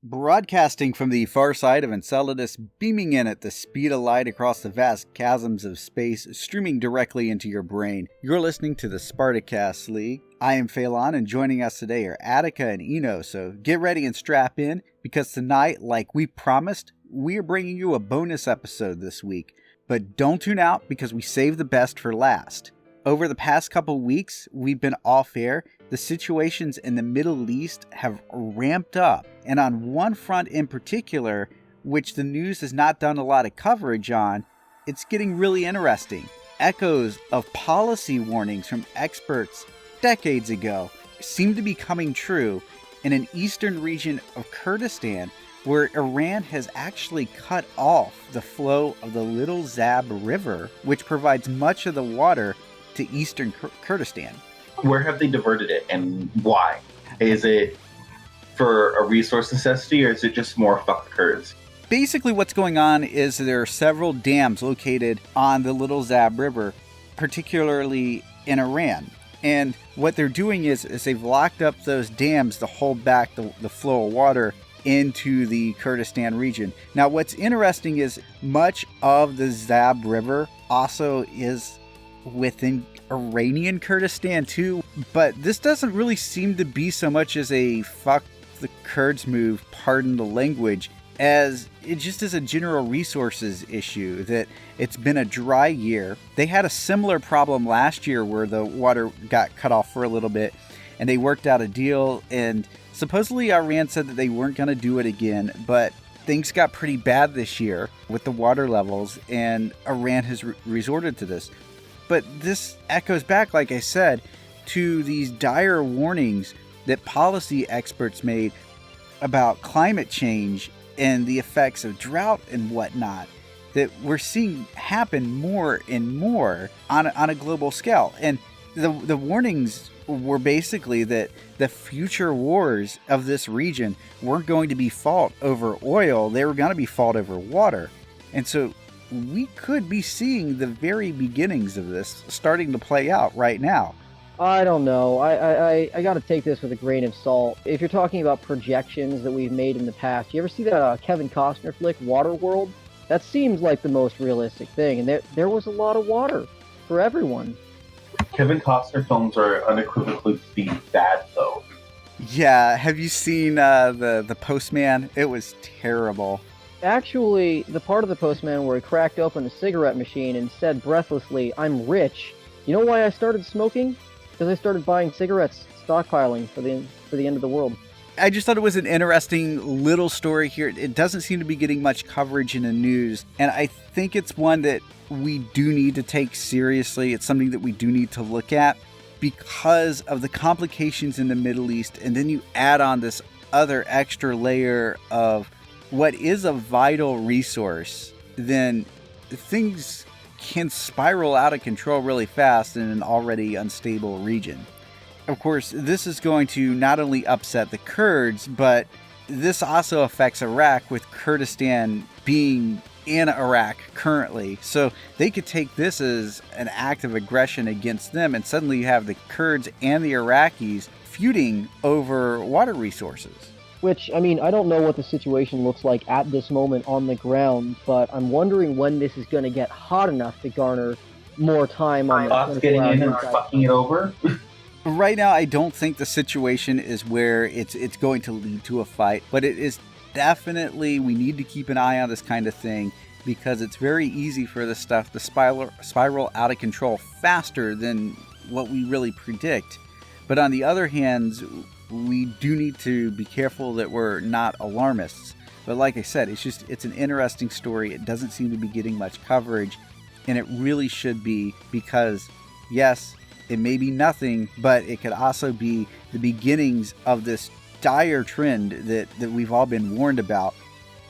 Broadcasting from the far side of Enceladus, beaming in at the speed of light across the vast chasms of space, streaming directly into your brain, you're listening to the Spartacast League. I am Faolan, and joining us today are Attica and Eno, so get ready and strap in, because tonight, like we promised, we are bringing you a bonus episode this week. But don't tune out, because we saved the best for last. Over the past couple weeks, we've been off air. The situations in the Middle East have ramped up, and on one front in particular, which the news has not done a lot of coverage on, it's getting really interesting. Echoes of policy warnings from experts decades ago seem to be coming true in an eastern region of Kurdistan, where Iran has actually cut off the flow of the Little Zab River, which provides much of the water to eastern Kurdistan. Where have they diverted it, and why? Is it for a resource necessity, or is it just more fuck the Kurds? Basically what's going on is there are several dams located on the Little Zab River, particularly in Iran. And what they're doing is they've locked up those dams to hold back the flow of water into the Kurdistan region. Now what's interesting is much of the Zab River also is within Iranian Kurdistan too, but this doesn't really seem to be so much as a fuck the Kurds move, pardon the language, as it just is a general resources issue, that it's been a dry year. They had a similar problem last year where the water got cut off for a little bit, and they worked out a deal, and supposedly Iran said that they weren't going to do it again, but things got pretty bad this year with the water levels, and Iran has resorted to this. But this echoes back, like I said, to these dire warnings that policy experts made about climate change and the effects of drought and whatnot that we're seeing happen more and more on a global scale. And the warnings were basically that the future wars of this region weren't going to be fought over oil, they were going to be fought over water. And so we could be seeing the very beginnings of this starting to play out right now. I don't know. I got to take this with a grain of salt. If you're talking about projections that we've made in the past, you ever see that Kevin Costner flick, Waterworld? That seems like the most realistic thing, and there was a lot of water for everyone. Kevin Costner films are unequivocally bad, though. Yeah, have you seen the Postman? It was terrible. Actually, the part of the Postman where he cracked open a cigarette machine and said breathlessly, "I'm rich." You know why I started smoking? Because I started buying cigarettes, stockpiling for the end of the world. I just thought it was an interesting little story here. It doesn't seem to be getting much coverage in the news, and I think it's one that we do need to take seriously. It's something that we do need to look at because of the complications in the Middle East, and then you add on this other extra layer of what is a vital resource, then things can spiral out of control really fast in an already unstable region. Of course, this is going to not only upset the Kurds, but this also affects Iraq, with Kurdistan being in Iraq currently. So they could take this as an act of aggression against them, and suddenly you have the Kurds and the Iraqis feuding over water resources. Which, I mean, I don't know what the situation looks like at this moment on the ground, but I'm wondering when this is going to get hot enough to garner more time on us getting in and fucking it over. Right now, I don't think the situation is where it's going to lead to a fight, but it is definitely, we need to keep an eye on this kind of thing, because it's very easy for this stuff to spiral out of control faster than what we really predict. But on the other hand, we do need to be careful that we're not alarmists. But like I said, it's an interesting story. It doesn't seem to be getting much coverage, and it really should be, because yes, it may be nothing, but it could also be the beginnings of this dire trend that we've all been warned about.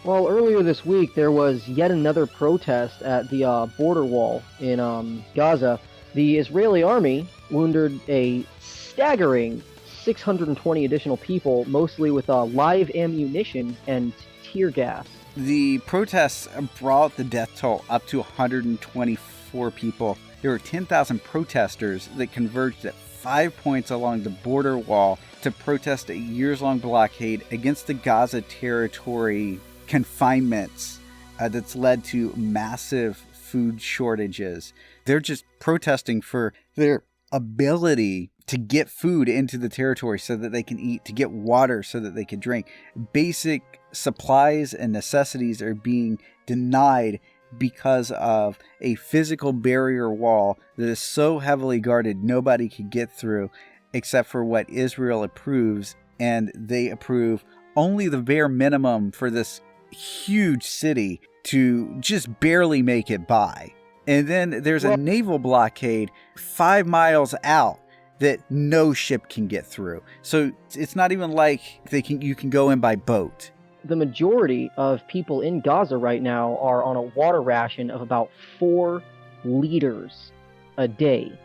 Well, earlier this week, there was yet another protest at the border wall in Gaza. The Israeli army wounded a staggering 620 additional people, mostly with live ammunition and tear gas. The protests brought the death toll up to 124 people. There were 10,000 protesters that converged at 5 points along the border wall to protest a years-long blockade against the Gaza territory confinements that's led to massive food shortages. They're just protesting for their ability to get food into the territory so that they can eat, to get water so that they can drink. Basic supplies and necessities are being denied because of a physical barrier wall that is so heavily guarded nobody can get through except for what Israel approves, and they approve only the bare minimum for this huge city to just barely make it by. And then there's a naval blockade 5 miles out that no ship can get through. So it's not even like you can go in by boat. The majority of people in Gaza right now are on a water ration of about 4 liters a day,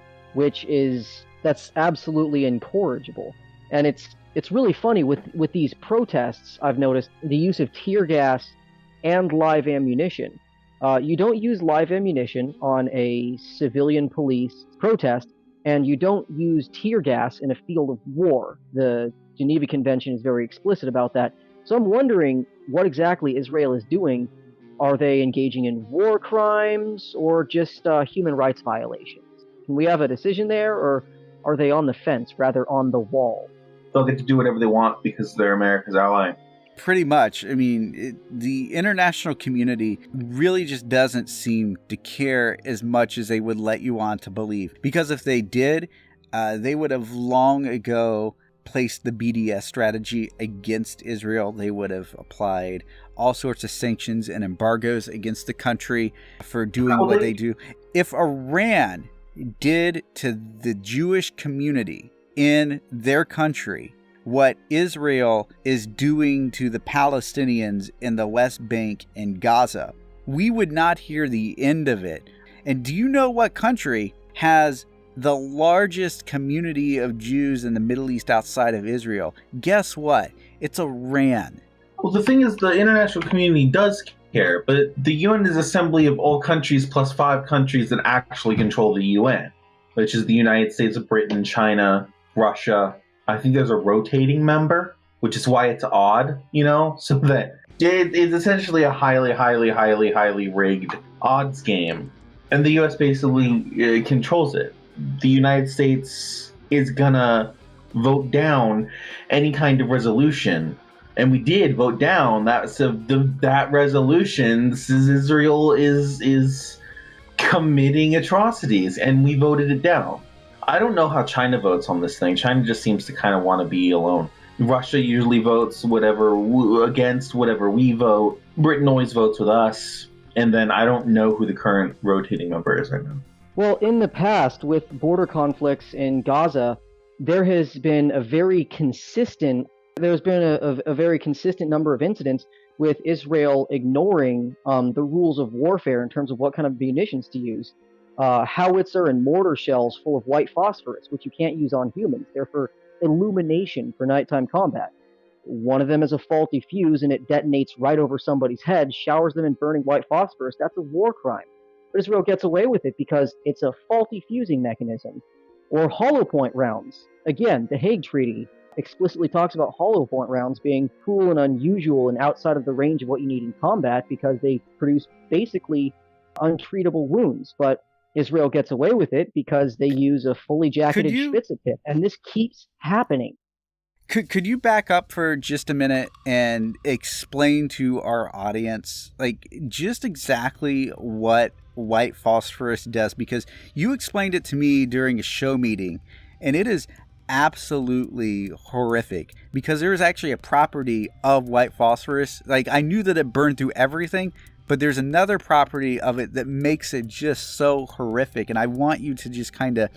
that's absolutely incorrigible. And it's really funny with these protests. I've noticed the use of tear gas and live ammunition. You don't use live ammunition on a civilian police protest, and you don't use tear gas in a field of war. The Geneva Convention is very explicit about that. So I'm wondering what exactly Israel is doing. Are they engaging in war crimes or just human rights violations? Can we have a decision there, or are they on the fence, rather on the wall? They'll get to do whatever they want because they're America's ally. Pretty much. I mean, the international community really just doesn't seem to care as much as they would let you on to believe. Because if they did, they would have long ago placed the BDS strategy against Israel. They would have applied all sorts of sanctions and embargoes against the country for doing what they do. If Iran did to the Jewish community in their country what Israel is doing to the Palestinians in the West Bank and Gaza, we would not hear the end of it. And do you know what country has the largest community of Jews in the Middle East outside of Israel? Guess what? It's Iran. Well, the thing is, the international community does care, but the UN is assembly of all countries plus 5 countries that actually control the UN, which is the United States, Britain, China, Russia. I think there's a rotating member, which is why it's odd, so that it's essentially a highly rigged odds game. And the US basically controls it. The United States is gonna vote down any kind of resolution. And we did vote down that resolution. This is Israel is committing atrocities, and we voted it down. I don't know how China votes on this thing. China just seems to kind of want to be alone. Russia usually votes against whatever we vote. Britain always votes with us. And then I don't know who the current rotating member is right now. Well, in the past, with border conflicts in Gaza, there's been a very consistent number of incidents with Israel ignoring the rules of warfare in terms of what kind of munitions to use. Howitzer and mortar shells full of white phosphorus, which you can't use on humans. They're for illumination for nighttime combat. One of them is a faulty fuse and it detonates right over somebody's head, showers them in burning white phosphorus. That's a war crime. But Israel gets away with it because it's a faulty fusing mechanism. Or hollow point rounds. Again, the Hague Treaty explicitly talks about hollow point rounds being cruel and unusual and outside of the range of what you need in combat because they produce basically untreatable wounds. But Israel gets away with it because they use a fully jacketed Spitze tip, and this keeps happening. Could you back up for just a minute and explain to our audience, just exactly what white phosphorus does? Because you explained it to me during a show meeting, and it is absolutely horrific because there is actually a property of white phosphorus. I knew that it burned through everything, but there's another property of it that makes it just so horrific. And I want you to just kind of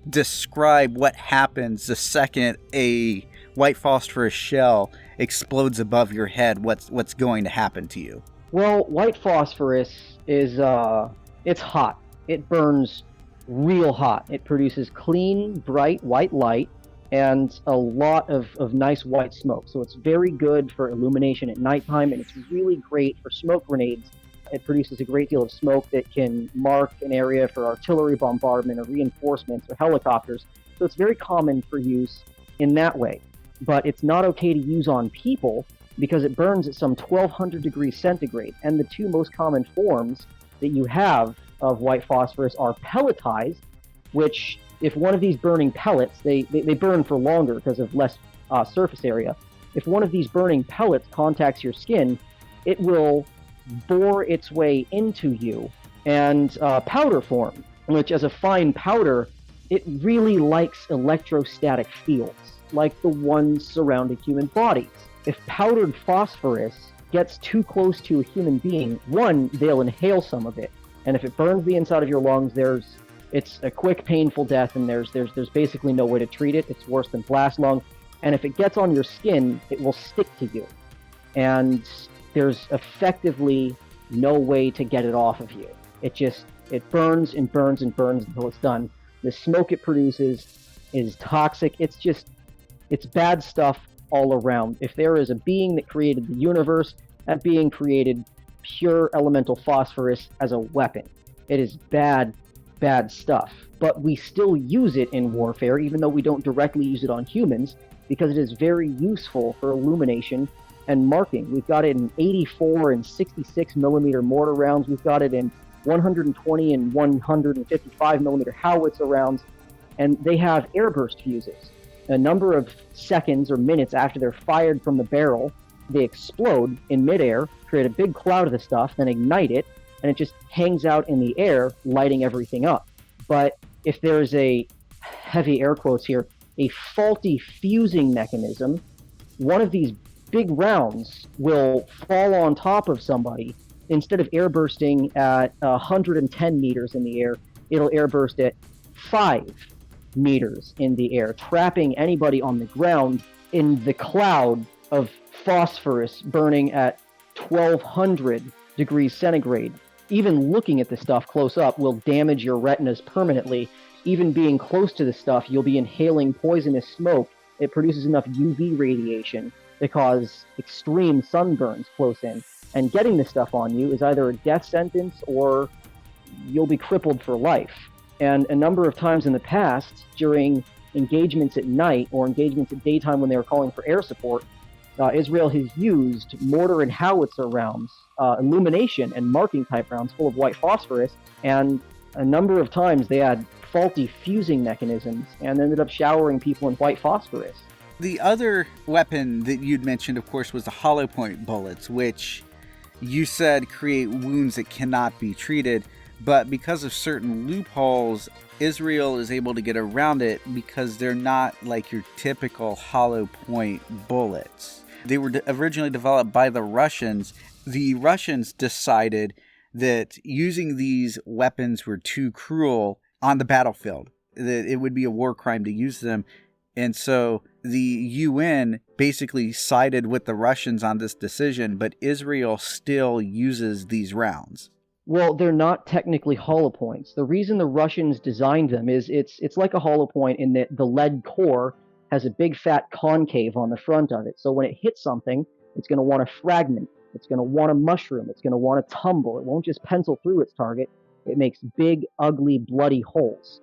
describe what happens the second a white phosphorus shell explodes above your head. What's going to happen to you? Well, white phosphorus is, it's hot. It burns real hot. It produces clean, bright white light and a lot of nice white smoke. So it's very good for illumination at nighttime, and it's really great for smoke grenades. It produces a great deal of smoke that can mark an area for artillery bombardment or reinforcements or helicopters. So it's very common for use in that way. but it's not okay to use on people because it burns at some 1200 degrees centigrade. And the two most common forms that you have of white phosphorus are pelletized, which if one of these burning pellets, they burn for longer because of less surface area. If one of these burning pellets contacts your skin, it will bore its way into you. And powder form, which as a fine powder, it really likes electrostatic fields, like the ones surrounding human bodies. If powdered phosphorus gets too close to a human being, one, they'll inhale some of it. And if it burns the inside of your lungs, it's a quick, painful death, and there's basically no way to treat it. It's worse than blast lung. And if it gets on your skin, it will stick to you. And there's effectively no way to get it off of you. It burns and burns and burns until it's done. The smoke it produces is toxic. It's bad stuff all around. If there is a being that created the universe, that being created pure elemental phosphorus as a weapon. It is bad, bad stuff. But we still use it in warfare, even though we don't directly use it on humans, because it is very useful for illumination and marking. We've got it in 84 and 66 millimeter mortar rounds. We've got it in 120 and 155 millimeter howitzer rounds, and they have airburst fuses. A number of seconds or minutes after they're fired from the barrel, they explode in midair, create a big cloud of the stuff, then ignite it, and it just hangs out in the air, lighting everything up. But if there's a, heavy air quotes here, a faulty fusing mechanism, one of these big rounds will fall on top of somebody. Instead of airbursting at 110 meters in the air, it'll airburst at 5 meters in the air, trapping anybody on the ground in the cloud of phosphorus burning at 1200 degrees centigrade. Even looking at the stuff close up will damage your retinas permanently. Even being close to the stuff, you'll be inhaling poisonous smoke. It produces enough UV radiation to cause extreme sunburns close in. And getting this stuff on you is either a death sentence or you'll be crippled for life. And a number of times in the past, during engagements at night or engagements at daytime when they were calling for air support, Israel has used mortar and howitzer rounds, illumination and marking type rounds full of white phosphorus, and a number of times they had faulty fusing mechanisms and ended up showering people in white phosphorus. The other weapon that you'd mentioned, of course, was the hollow point bullets, which you said create wounds that cannot be treated, but because of certain loopholes, Israel is able to get around it because they're not like your typical hollow point bullets. They were originally developed by the Russians. The Russians decided that using these weapons were too cruel on the battlefield, that it would be a war crime to use them. And so the UN basically sided with the Russians on this decision, but Israel still uses these rounds. Well, they're not technically hollow points. The reason the Russians designed them is it's like a hollow point in that the lead core has a big fat concave on the front of it. So when it hits something, it's going to want to fragment. It's going to want to mushroom. It's going to want to tumble. It won't just pencil through its target. It makes big, ugly, bloody holes.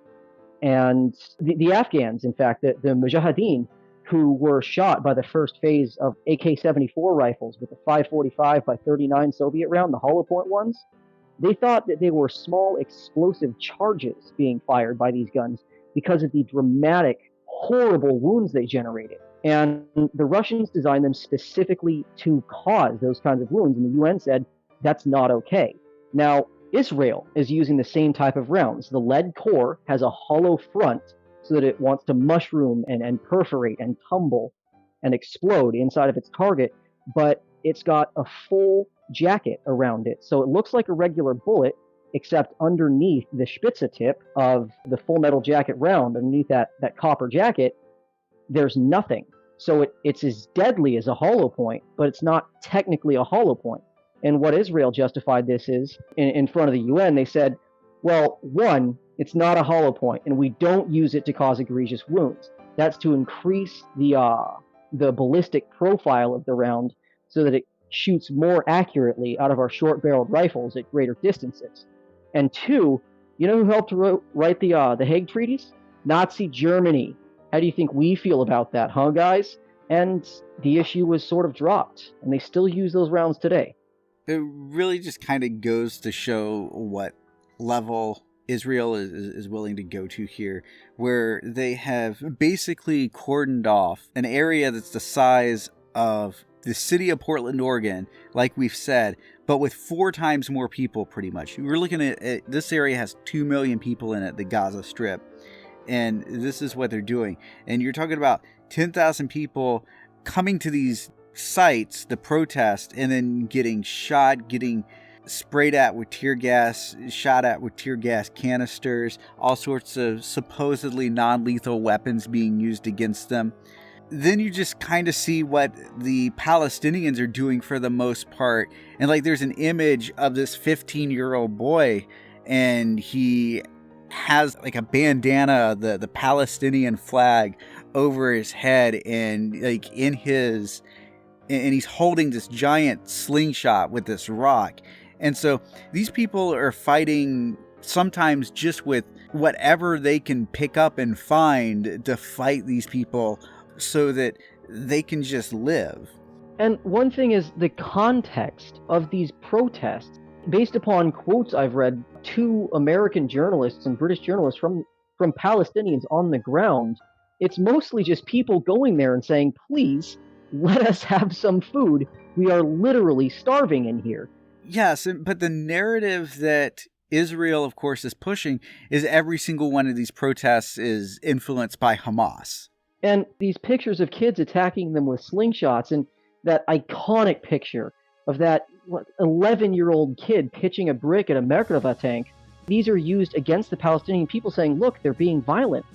And the Afghans, in fact, the Mujahideen, who were shot by the first phase of AK-74 rifles with the 545 by 39 Soviet round, the hollow point ones, they thought that they were small explosive charges being fired by these guns because of the dramatic, horrible wounds they generated. And the Russians designed them specifically to cause those kinds of wounds, and the UN said that's not okay. Now, Israel is using the same type of rounds. The lead core has a hollow front so that it wants to mushroom and perforate and tumble and explode inside of its target, but it's got a full jacket around it. So it looks like a regular bullet, except underneath the Spitze tip of the full metal jacket round, underneath that copper jacket, there's nothing. So it's as deadly as a hollow point, but it's not technically a hollow point. And what Israel justified this is, in front of the UN, they said, well, one, it's not a hollow point, and we don't use it to cause egregious wounds. That's to increase the ballistic profile of the round so that it shoots more accurately out of our short-barreled rifles at greater distances. And two, you know who helped write the Hague Treaties? Nazi Germany. How do you think we feel about that, huh, guys? and the issue was sort of dropped, and they still use those rounds today. It really just kind of goes to show what level Israel is willing to go to here, where they have basically cordoned off an area that's the size of the city of Portland, Oregon, like we've said, but with 4 times more people, pretty much. We're looking at this area has 2 million people in it, the Gaza Strip, and this is what they're doing. And you're talking about 10,000 people coming to these sites, the protest, and then getting shot, getting sprayed at with tear gas, shot at with tear gas canisters, all sorts of supposedly non-lethal weapons being used against them. Then you just kind of see what the Palestinians are doing for the most part. And like there's an image of this 15-year-old boy, and he has like a bandana, the Palestinian flag over his head, and like and he's holding this giant slingshot with this rock. And so these people are fighting sometimes just with whatever they can pick up and find to fight these people so that they can just live. And one thing is the context of these protests. Based upon quotes I've read, 2 American journalists and British journalists from Palestinians on the ground, it's mostly just people going there and saying, please, let us have some food. We are literally starving in here. Yes, but the narrative that Israel, of course, is pushing is every single one of these protests is influenced by Hamas. And these pictures of kids attacking them with slingshots, and that iconic picture of that 11-year-old kid pitching a brick at a Merkava tank, these are used against the Palestinian people saying, look, they're being violent.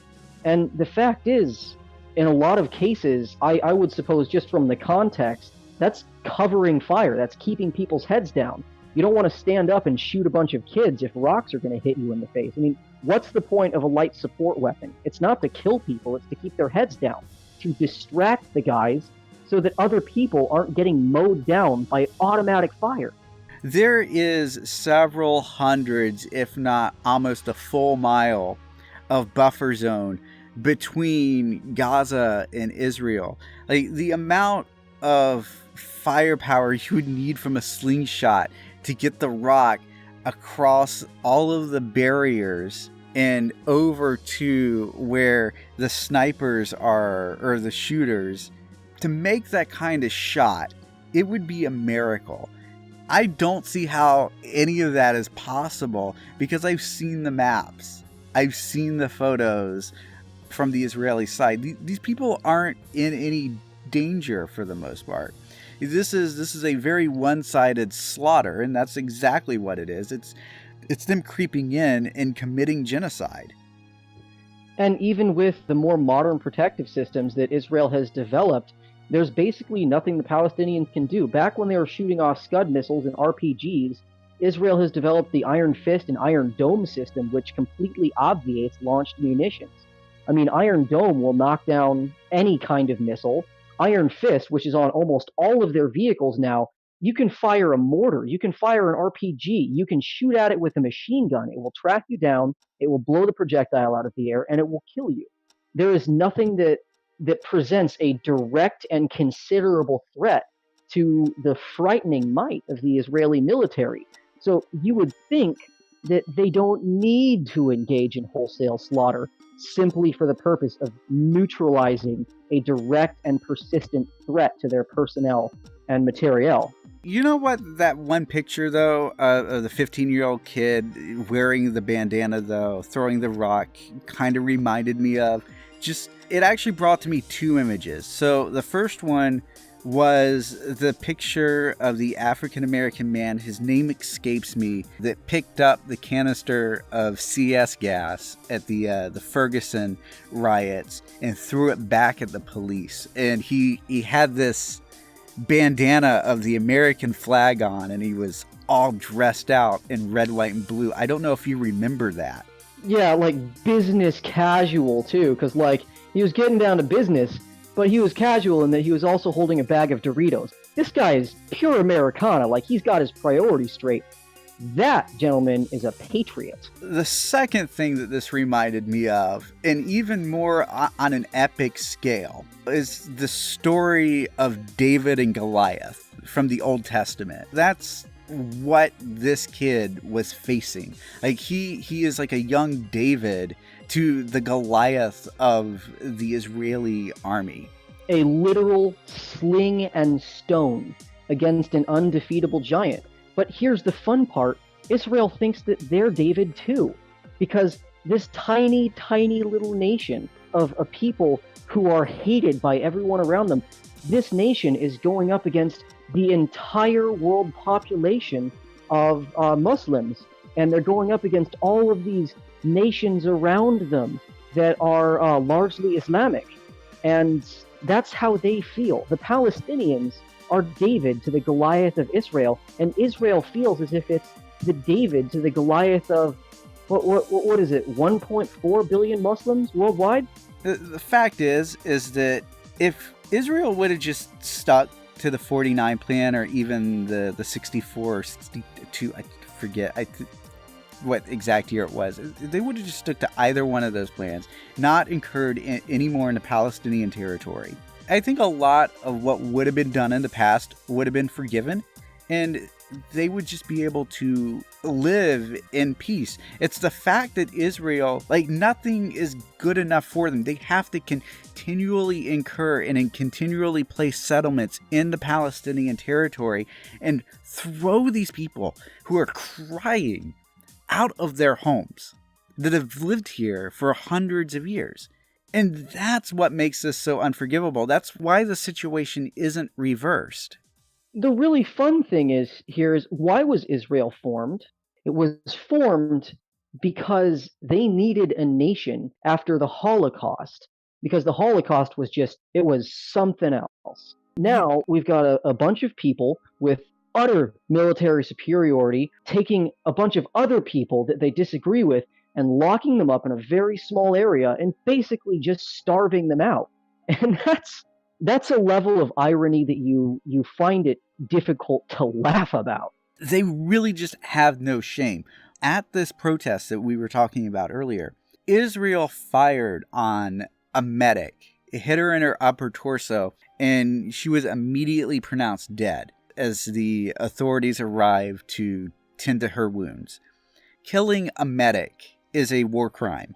And the fact is, in a lot of cases, I would suppose just from the context, that's covering fire. That's keeping people's heads down. You don't want to stand up and shoot a bunch of kids if rocks are going to hit you in the face. I mean, what's the point of a light support weapon? It's not to kill people, it's to keep their heads down, to distract the guys so that other people aren't getting mowed down by automatic fire. There is several hundreds, if not almost a full mile, of buffer zone between Gaza and Israel. Like the amount of firepower you would need from a slingshot to get the rock across all of the barriers and over to where the snipers are, or the shooters, to make that kind of shot, it would be a miracle. I don't see how any of that is possible because I've seen the maps. I've seen the photos from the Israeli side. These people aren't in any danger for the most part. This is a very one-sided slaughter, and that's exactly what it is. It's them creeping in and committing genocide. And even with the more modern protective systems that Israel has developed, there's basically nothing the Palestinians can do. Back when they were shooting off Scud missiles and RPGs, Israel has developed the Iron Fist and Iron Dome system, which completely obviates launched munitions. I mean, Iron Dome will knock down any kind of missile. Iron Fist, which is on almost all of their vehicles now, you can fire a mortar, you can fire an RPG, you can shoot at it with a machine gun. It will track you down, it will blow the projectile out of the air, and it will kill you. There is nothing that presents a direct and considerable threat to the frightening might of the Israeli military. So you would think that they don't need to engage in wholesale slaughter simply for the purpose of neutralizing a direct and persistent threat to their personnel and materiel. You know what that one picture, though, of the 15-year-old kid wearing the bandana, though, throwing the rock, kind of reminded me of? It actually brought to me 2 images. So the first one was the picture of the African-American man, his name escapes me, that picked up the canister of CS gas at the Ferguson riots and threw it back at the police. And he had this bandana of the American flag on, and he was all dressed out in red, white, and blue. I don't know if you remember that. Yeah, like business casual too, because like he was getting down to business, but he was casual in that he was also holding a bag of Doritos. This guy is pure Americana, like he's got his priorities straight. That, gentlemen, is a patriot. The second thing that this reminded me of, and even more on an epic scale, is the story of David and Goliath from the Old Testament. That's what this kid was facing. Like he is like a young David to the Goliath of the Israeli army. A literal sling and stone against an undefeatable giant. But here's the fun part. Israel thinks that they're David too. Because this tiny, tiny little nation of a people who are hated by everyone around them, this nation is going up against the entire world population of Muslims. And they're going up against all of these nations around them that are largely Islamic. And that's how they feel. The Palestinians are David to the Goliath of Israel, and Israel feels as if it's the David to the Goliath of, what is it, 1.4 billion Muslims worldwide? The fact is that if Israel would have just stuck to the 49 plan, or even the 64 or 62, I forget what exact year it was, they would have just stuck to either one of those plans, not incurred any more into Palestinian territory. I think a lot of what would have been done in the past would have been forgiven, and they would just be able to live in peace. It's the fact that Israel, like, nothing is good enough for them. They have to continually incur and continually place settlements in the Palestinian territory and throw these people who are crying out of their homes that have lived here for hundreds of years. And that's what makes this so unforgivable. That's why the situation isn't reversed. The really fun thing is why was Israel formed? It was formed because they needed a nation after the Holocaust, because the Holocaust was it was something else. Now we've got a bunch of people with utter military superiority taking a bunch of other people that they disagree with and locking them up in a very small area and basically just starving them out. And that's a level of irony that you find it difficult to laugh about. They really just have no shame. At this protest that we were talking about earlier, Israel fired on a medic. It hit her in her upper torso, and she was immediately pronounced dead as the authorities arrived to tend to her wounds. Killing a medic is a war crime.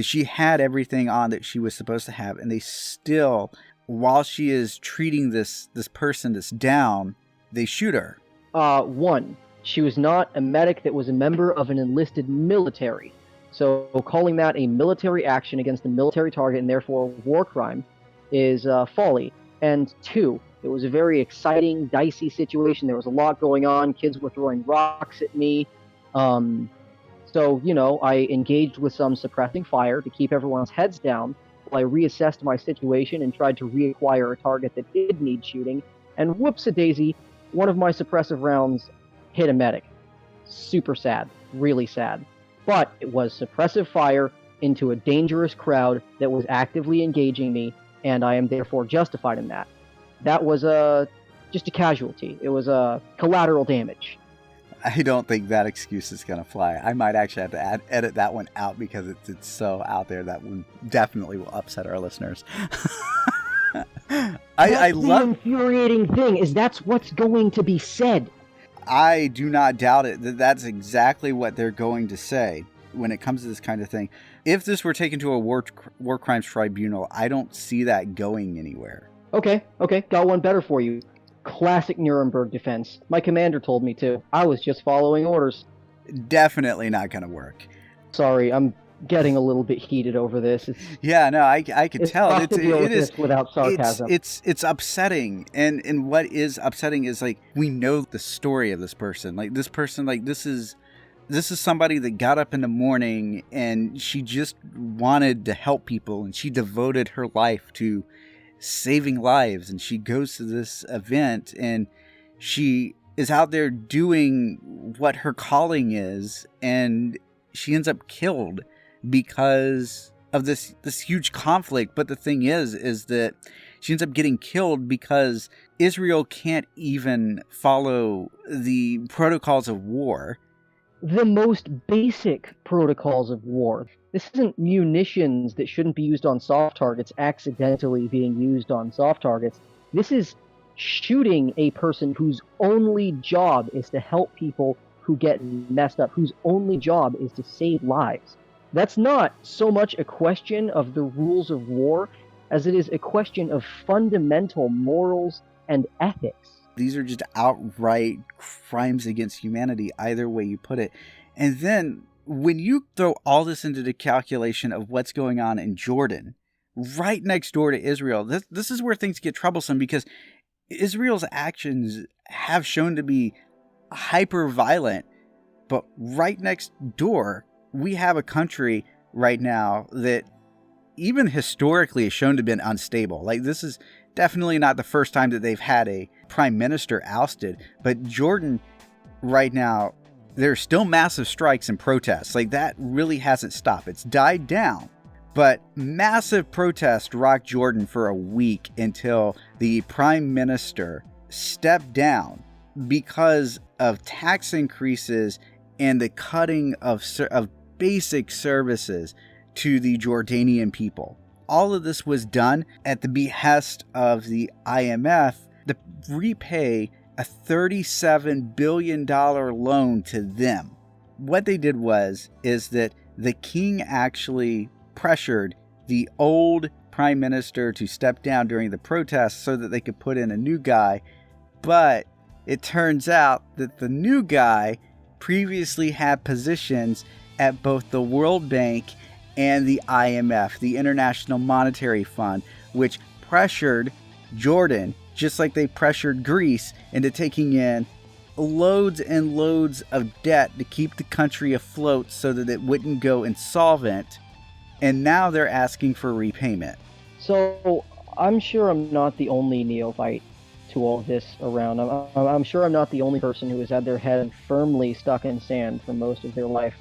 She had everything on that she was supposed to have, and they still, while she is treating this person that's down, they shoot her. One, she was not a medic that was a member of an enlisted military. So calling that a military action against a military target and therefore a war crime is folly. And two, it was a very exciting, dicey situation. There was a lot going on. Kids were throwing rocks at me. So, I engaged with some suppressing fire to keep everyone's heads down while I reassessed my situation and tried to reacquire a target that did need shooting. And whoops-a-daisy, one of my suppressive rounds hit a medic. Super sad. Really sad. But it was suppressive fire into a dangerous crowd that was actively engaging me, and I am therefore justified in that. That was just a casualty. It was a collateral damage. I don't think that excuse is going to fly. I might actually have to edit that one out because it's so out there that one definitely will upset our listeners. I love the infuriating thing is that's what's going to be said. I do not doubt it. That's exactly what they're going to say when it comes to this kind of thing. If this were taken to a war crimes tribunal, I don't see that going anywhere. Okay, got one better for you. Classic Nuremberg defense. My commander told me to. I was just following orders. Definitely not going to work. Sorry, I'm getting a little bit heated over this. I could tell. It is without sarcasm. It's upsetting, and what is upsetting is, like, we know the story of this person. Like, this person, like, this is somebody that got up in the morning and she just wanted to help people, and she devoted her life to saving lives, and she goes to this event and she is out there doing what her calling is, and she ends up killed because of this huge conflict. But the thing is that She ends up getting killed because Israel can't even follow the protocols of war. The most basic protocols of war. This isn't munitions that shouldn't be used on soft targets accidentally being used on soft targets. This is shooting a person whose only job is to help people who get messed up, whose only job is to save lives. That's not so much a question of the rules of war as it is a question of fundamental morals and ethics. These are just outright crimes against humanity, either way you put it. And then when you throw all this into the calculation of what's going on in Jordan, right next door to Israel, this is where things get troublesome, because Israel's actions have shown to be hyper violent, but right next door, we have a country right now that even historically is shown to have been unstable. Like, this is definitely not the first time that they've had a prime minister ousted, but Jordan right now, there's still massive strikes and protests. Like, that really hasn't stopped. It's died down, but massive protests rocked Jordan for a week until the prime minister stepped down because of tax increases and the cutting of basic services to the Jordanian people. All of this was done at the behest of the IMF to repay a $37 billion loan to them. What they did is that the king actually pressured the old prime minister to step down during the protests so that they could put in a new guy. But it turns out that the new guy previously had positions at both the World Bank and the IMF, the International Monetary Fund, which pressured Jordan, just like they pressured Greece, into taking in loads and loads of debt to keep the country afloat so that it wouldn't go insolvent. And now they're asking for repayment. So I'm sure I'm not the only neophyte to all of this around. I'm sure I'm not the only person who has had their head firmly stuck in sand for most of their life.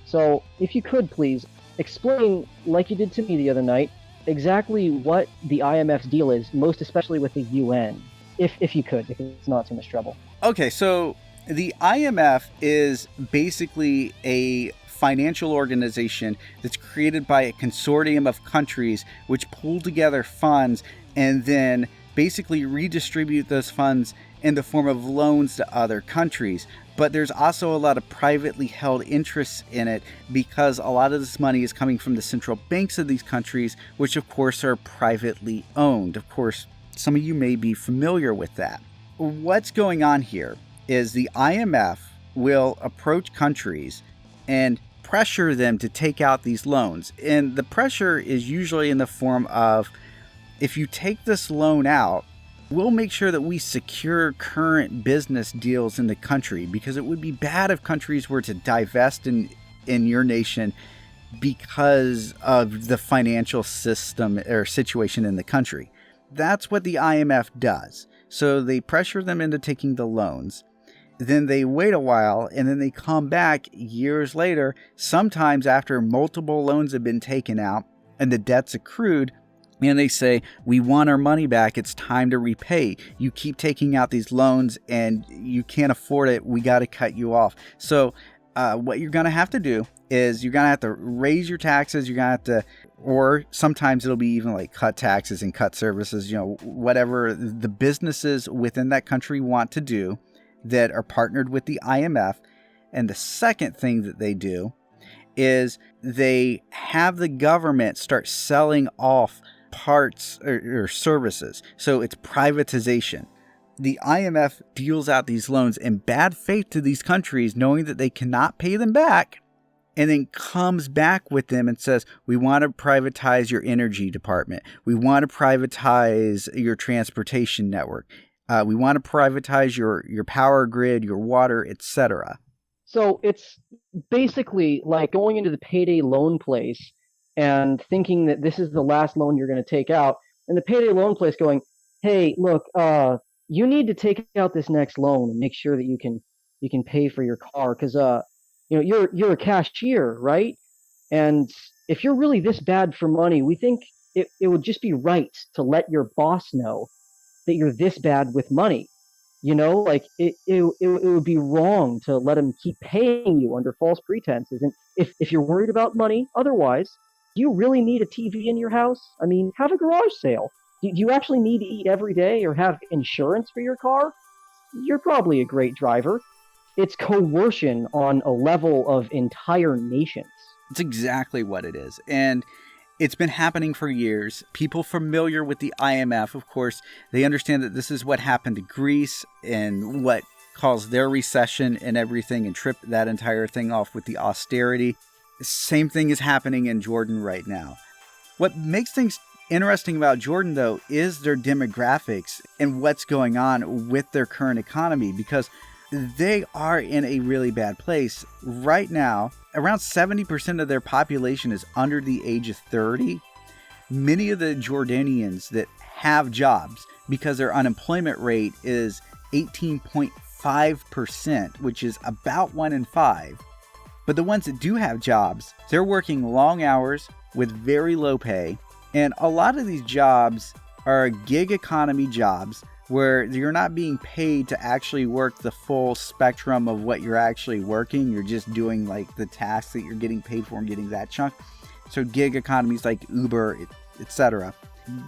So if you could please explain, like you did to me the other night, exactly what the IMF's deal is, most especially with the UN, if you could, if it's not too much trouble. Okay, so the IMF is basically a financial organization that's created by a consortium of countries which pull together funds and then basically redistribute those funds in the form of loans to other countries. But there's also a lot of privately held interests in it because a lot of this money is coming from the central banks of these countries, which of course are privately owned. Of course, some of you may be familiar with that. What's going on here is the IMF will approach countries and pressure them to take out these loans. And the pressure is usually in the form of, if you take this loan out, we'll make sure that we secure current business deals in the country, because it would be bad if countries were to divest in your nation because of the financial system or situation in the country. That's what the IMF does. So they pressure them into taking the loans. Then they wait a while, and then they come back years later, sometimes after multiple loans have been taken out and the debt's accrued, and they say, we want our money back. It's time to repay. You keep taking out these loans and you can't afford it. We got to cut you off. So what you're going to have to do is you're going to have to raise your taxes. You're going to have to, or sometimes it'll be even like cut taxes and cut services, whatever the businesses within that country want to do that are partnered with the IMF. And the second thing that they do is they have the government start selling off parts or services. So it's privatization. The IMF deals out these loans in bad faith to these countries, knowing that they cannot pay them back, and then comes back with them and says, we want to privatize your energy department. We want to privatize your transportation network. We want to privatize your power grid, your water, etc. So it's basically like going into the payday loan place and thinking that this is the last loan you're going to take out, and the payday loan place going, hey, look, you need to take out this next loan and make sure that you can pay for your car, because you're a cashier, right? And if you're really this bad for money, we think it would just be right to let your boss know that you're this bad with money. Like it would be wrong to let him keep paying you under false pretenses. And if you're worried about money, otherwise, do you really need a TV in your house? I mean, have a garage sale. Do you actually need to eat every day or have insurance for your car? You're probably a great driver. It's coercion on a level of entire nations. It's exactly what it is. And it's been happening for years. People familiar with the IMF, of course, they understand that this is what happened to Greece and what caused their recession and everything and tripped that entire thing off with the austerity. The same thing is happening in Jordan right now. What makes things interesting about Jordan, though, is their demographics and what's going on with their current economy, because they are in a really bad place. Right now, around 70% of their population is under the age of 30. Many of the Jordanians that have jobs, because their unemployment rate is 18.5%, which is about 1 in 5. But the ones that do have jobs, they're working long hours with very low pay. And a lot of these jobs are gig economy jobs where you're not being paid to actually work the full spectrum of what you're actually working. You're just doing like the tasks that you're getting paid for and getting that chunk. So gig economies like Uber, etc.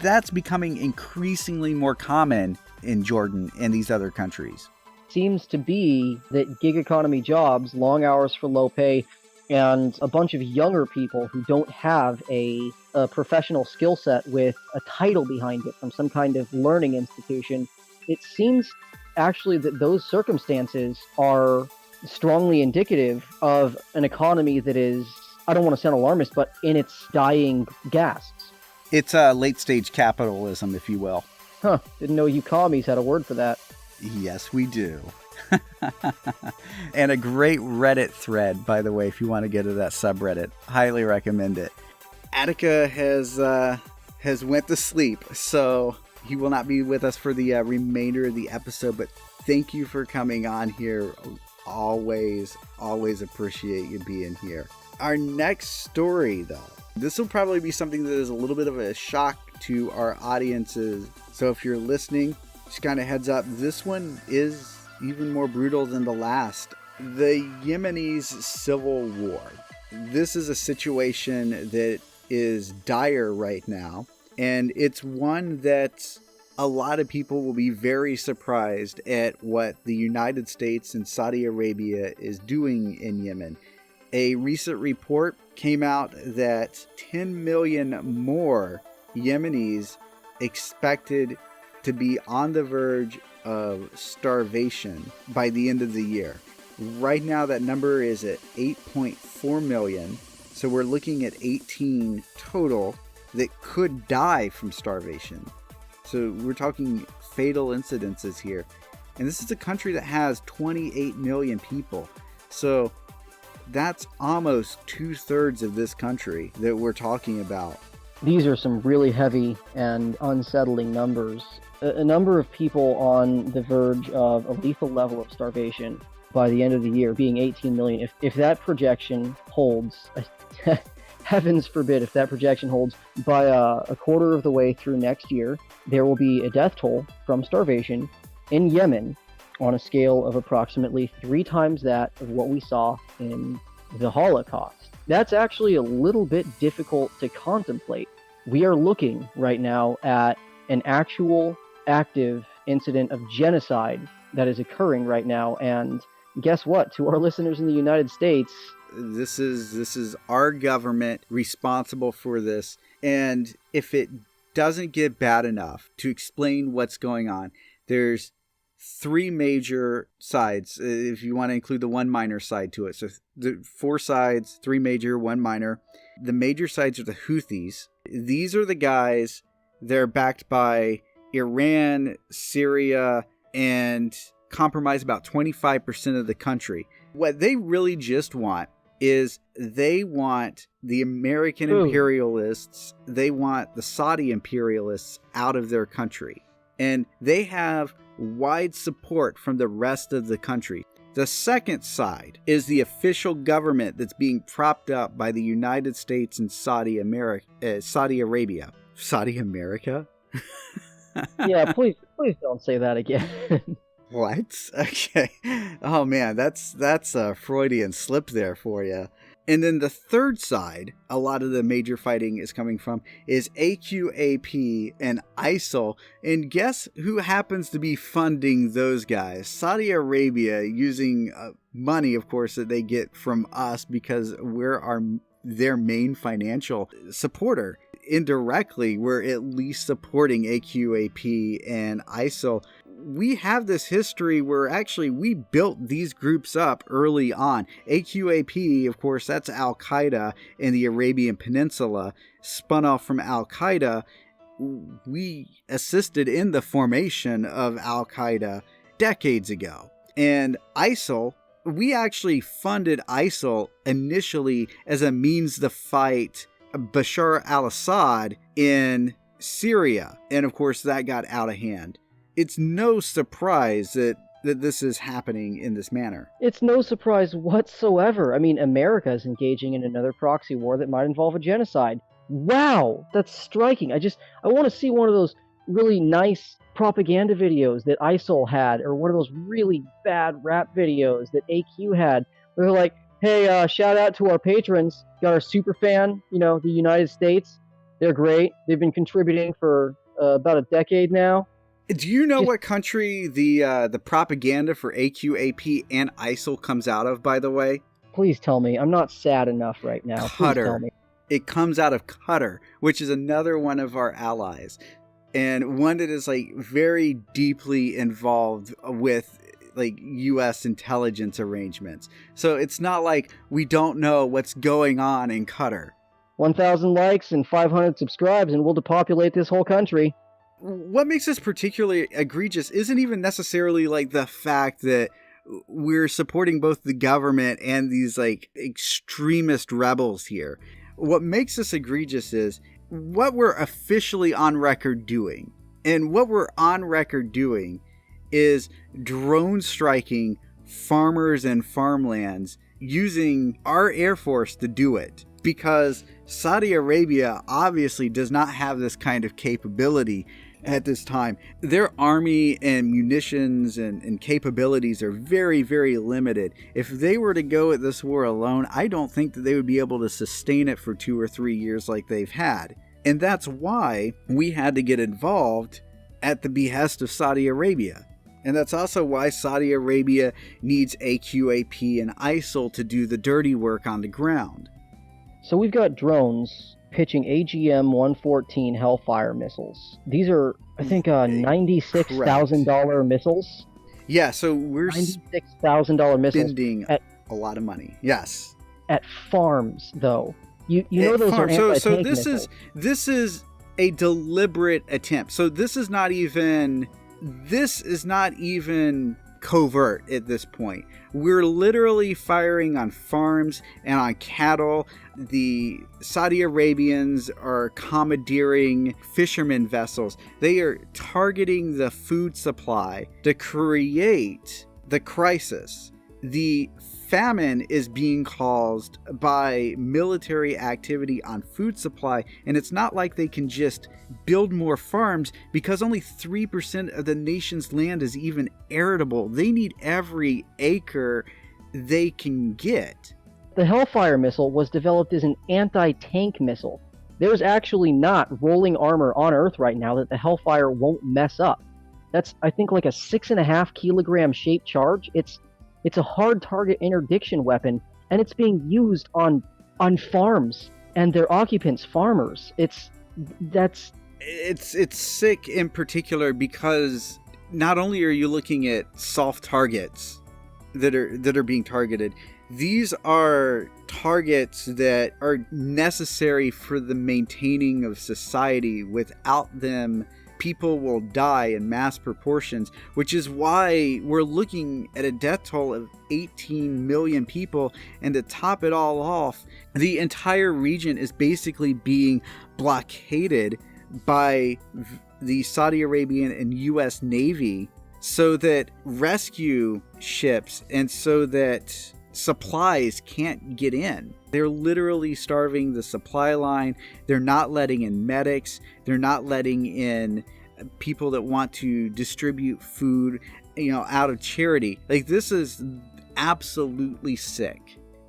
That's becoming increasingly more common in Jordan and these other countries. Seems to be that gig economy jobs, long hours for low pay, and a bunch of younger people who don't have a professional skill set with a title behind it from some kind of learning institution, it seems actually that those circumstances are strongly indicative of an economy that is, I don't want to sound alarmist, but in its dying gasps. It's a late-stage capitalism, if you will. Huh, didn't know you commies had a word for that. Yes, we do. And a great Reddit thread, by the way, if you want to get to that subreddit. Highly recommend it. Attica has went to sleep, so he will not be with us for the remainder of the episode, but thank you for coming on here. Always appreciate you being here. Our next story, though, this will probably be something that is a little bit of a shock to our audiences. So if you're listening, just kind of heads up, this one is even more brutal than the last. The Yemenis civil war. This is a situation that is dire right now, and it's one that a lot of people will be very surprised at what the United States and Saudi Arabia is doing in Yemen. A recent report came out that 10 million more Yemenis expected to be on the verge of starvation by the end of the year. Right now, that number is at 8.4 million. So we're looking at 18 total that could die from starvation. So we're talking fatal incidences here. And this is a country that has 28 million people. So that's almost 2/3 of this country that we're talking about. These are some really heavy and unsettling numbers. A number of people on the verge of a lethal level of starvation by the end of the year being 18 million. If that projection holds, heavens forbid, if that projection holds, by a quarter of the way through next year, there will be a death toll from starvation in Yemen on a scale of approximately 3 times that of what we saw in the Holocaust. That's actually a little bit difficult to contemplate. We are looking right now at an actual active incident of genocide that is occurring right now, and guess what? To our listeners in the United States, this is our government responsible for this, and if it doesn't get bad enough, to explain what's going on, there's 3 major sides, if you want to include the one minor side to it. So the 4 sides, 3 major, 1 minor. The major sides are the Houthis. These are the guys, they're backed by Iran, Syria, and compromise about 25% of the country. What they really just want is they want the American imperialists, they want the Saudi imperialists out of their country. And they have wide support from the rest of the country. The second side is the official government that's being propped up by the United States and Saudi Arabia. Saudi America? Yeah, please don't say that again. What? Okay. Oh man, that's a Freudian slip there for you. And then the third side, a lot of the major fighting is coming from, is AQAP and ISIL. And guess who happens to be funding those guys? Saudi Arabia, using money, of course, that they get from us because we're their main financial supporter. Indirectly, we're at least supporting AQAP and ISIL. We have this history where actually we built these groups up early on. AQAP, of course, that's Al-Qaeda in the Arabian Peninsula, spun off from Al-Qaeda. We assisted in the formation of Al-Qaeda decades ago. And ISIL, we actually funded ISIL initially as a means to fight Bashar al-Assad in Syria. And of course, that got out of hand. It's no surprise that this is happening in this manner. It's no surprise whatsoever. I mean, America is engaging in another proxy war that might involve a genocide. Wow, that's striking. I want to see one of those really nice propaganda videos that ISIL had, or one of those really bad rap videos that AQ had. They're like, hey, shout out to our patrons. Got our super fan, the United States. They're great. They've been contributing for about a decade now. Do you know what country the propaganda for AQAP and ISIL comes out of, by the way? Please tell me. I'm not sad enough right now. Qatar. Please tell me. It comes out of Qatar, which is another one of our allies. And one that is very deeply involved with U.S. intelligence arrangements. So it's not like we don't know what's going on in Qatar. 1,000 likes and 500 subscribes and we'll depopulate this whole country. What makes this particularly egregious isn't even necessarily the fact that we're supporting both the government and these extremist rebels here. What makes this egregious is what we're officially on record doing. And what we're on record doing is drone striking farmers and farmlands using our Air Force to do it. Because Saudi Arabia obviously does not have this kind of capability at this time. Their army and munitions and capabilities are very, very limited. If they were to go at this war alone, I don't think that they would be able to sustain it for 2 or 3 years like they've had. And that's why we had to get involved at the behest of Saudi Arabia. And that's also why Saudi Arabia needs AQAP and ISIL to do the dirty work on the ground. So we've got drones pitching AGM-114 Hellfire missiles. These are, I think, $96,000 missiles. Yeah, so we're $96,000 missiles spending a lot of money. Yes. At farms, though. You know those are anti-tank missiles. This is a deliberate attempt. So this is not even covert at this point. We're literally firing on farms and on cattle. The Saudi Arabians are commandeering fishermen vessels. They are targeting the food supply to create the crisis. The famine is being caused by military activity on food supply, and it's not like they can just build more farms because only 3% of the nation's land is even arable. They need every acre they can get. The Hellfire missile was developed as an anti-tank missile. There's actually not rolling armor on Earth right now that the Hellfire won't mess up. That's, I think, like a 6.5 kilogram shaped charge. It's a hard target interdiction weapon, and it's being used on farms and their occupants, farmers. It's sick in particular because not only are you looking at soft targets that are being targeted, these are targets that are necessary for the maintaining of society. Without them, people will die in mass proportions, which is why we're looking at a death toll of 18 million people. And to top it all off, the entire region is basically being blockaded by the Saudi Arabian and U.S. Navy so that rescue ships and so that supplies can't get in. They're literally starving the supply line. They're not letting in medics. They're not letting in people that want to distribute food, out of charity. Like, this is absolutely sick.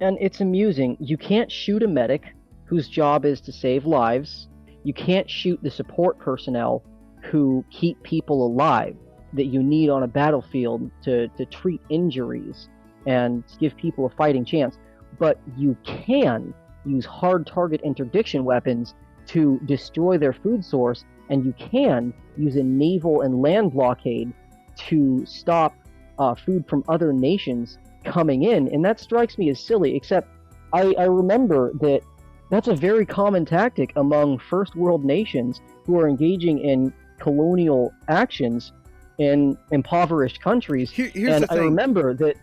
And it's amusing. You can't shoot a medic whose job is to save lives. You can't shoot the support personnel who keep people alive that you need on a battlefield to treat injuries and give people a fighting chance. But you can use hard target interdiction weapons to destroy their food source, and you can use a naval and land blockade to stop food from other nations coming in. And that strikes me as silly, except I remember that that's a very common tactic among first world nations who are engaging in colonial actions in impoverished countries. Here's and the thing. I remember that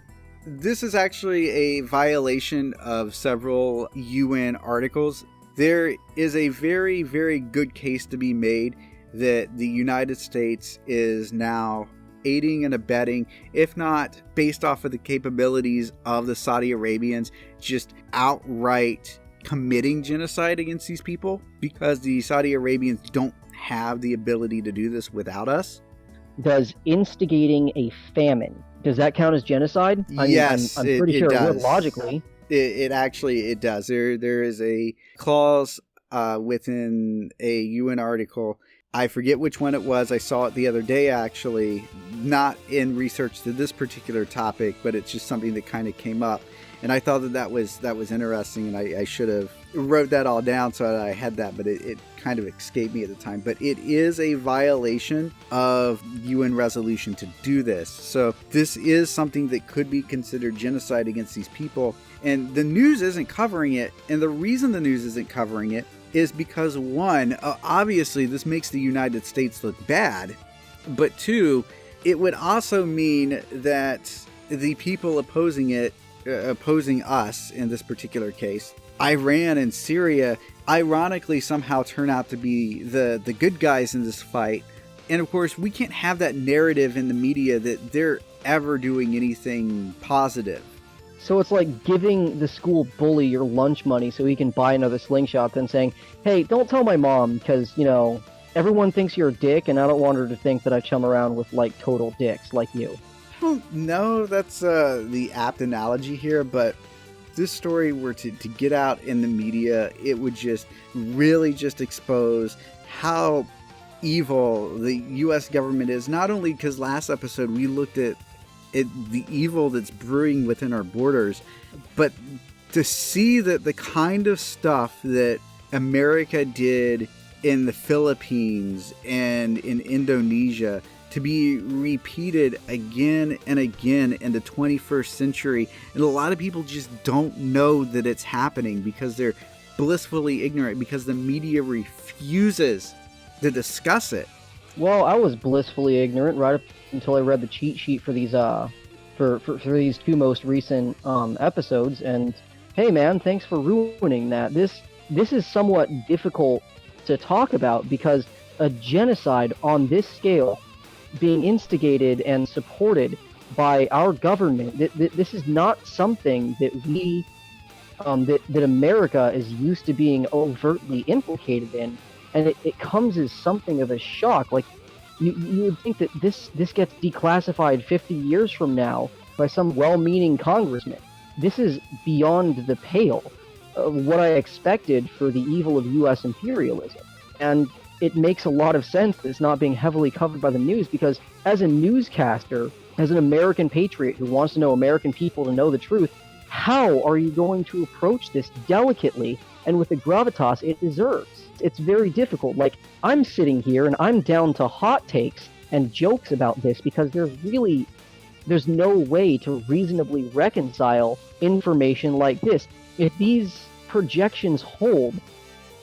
this is actually a violation of several UN articles. There is a very, very good case to be made that the United States is now aiding and abetting, if not based off of the capabilities of the Saudi Arabians, just outright committing genocide against these people, because the Saudi Arabians don't have the ability to do this without us. Does instigating a famine, does that count as genocide? Yes, I'm pretty sure it does. would logically. It actually does. There is a clause within a UN article. I forget which one it was. I saw it the other day, actually, not in research to this particular topic, but it's just something that kind of came up. And I thought that was interesting, and I should have wrote that all down so that I had that, but it kind of escaped me at the time. But it is a violation of UN resolution to do this. So this is something that could be considered genocide against these people. And the news isn't covering it. And the reason the news isn't covering it is because, one, obviously this makes the United States look bad. But two, it would also mean that the people opposing us in this particular case, Iran and Syria, ironically somehow turn out to be the good guys in this fight. And of course, we can't have that narrative in the media that they're ever doing anything positive. So it's like giving the school bully your lunch money so he can buy another slingshot, then saying, hey, don't tell my mom because, everyone thinks you're a dick and I don't want her to think that I chum around with, total dicks like you. I don't know that's the apt analogy here, but if this story were to get out in the media, it would just really just expose how evil the U.S. government is. Not only because last episode we looked at the evil that's brewing within our borders, but to see that the kind of stuff that America did in the Philippines and in Indonesia to be repeated again and again in the 21st century. And a lot of people just don't know that it's happening because they're blissfully ignorant, because the media refuses to discuss it. Well, I was blissfully ignorant right up until I read the cheat sheet for these for these two most recent episodes, and hey man, thanks for ruining that. This is somewhat difficult to talk about because a genocide on this scale being instigated and supported by our government, this is not something that we that America is used to being overtly implicated in, and it comes as something of a shock. Like you would think that this gets declassified 50 years from now by some well-meaning congressman. This is beyond the pale of what I expected for the evil of U.S. imperialism. And it makes a lot of sense that it's not being heavily covered by the news, because as a newscaster, as an American patriot who wants to know American people to know the truth, how are you going to approach this delicately and with the gravitas it deserves? It's very difficult. Like, I'm sitting here and I'm down to hot takes and jokes about this because there's no way to reasonably reconcile information like this. If these projections hold,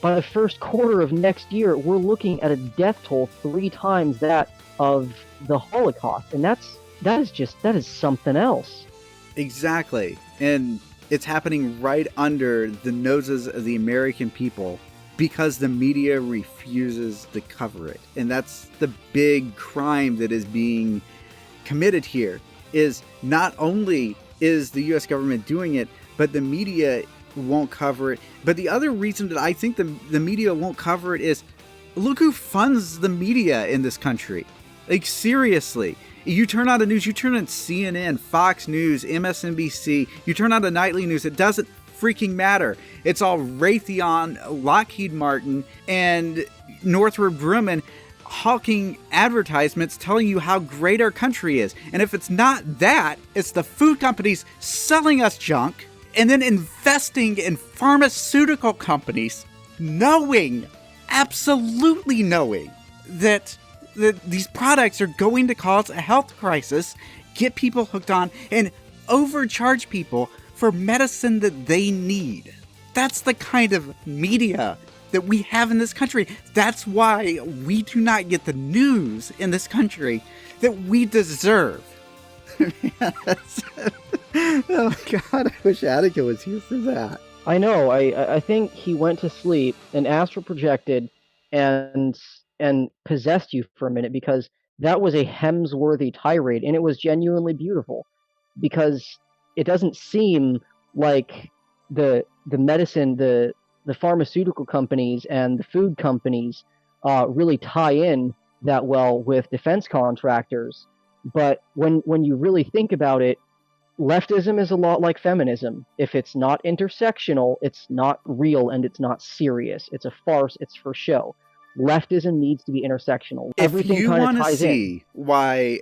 by the first quarter of next year, we're looking at a death toll 3 times that of the Holocaust. And that is something else. Exactly. And it's happening right under the noses of the American people because the media refuses to cover it. And that's the big crime that is being committed here, is not only is the U.S. government doing it, but the media won't cover it. But the other reason that I think the media won't cover it is, look who funds the media in this country. Like, seriously. You turn on the news, you turn on CNN, Fox News, MSNBC, you turn on the nightly news, it doesn't freaking matter. It's all Raytheon, Lockheed Martin, and Northrop Grumman hawking advertisements telling you how great our country is. And if it's not that, it's the food companies selling us junk and then investing in pharmaceutical companies, absolutely knowing that these products are going to cause a health crisis, get people hooked on, and overcharge people for medicine that they need. That's the kind of media that we have in this country. That's why we do not get the news in this country that we deserve. Oh God, I wish Attica was here for that. I know. I think he went to sleep and astral projected and possessed you for a minute, because that was a Hemsworthy tirade, and it was genuinely beautiful, because it doesn't seem like the medicine, the pharmaceutical companies and the food companies really tie in that well with defense contractors. But when you really think about it, leftism is a lot like feminism. If it's not intersectional, it's not real and it's not serious. It's a farce. It's for show. Leftism needs to be intersectional. Everything if you want to see why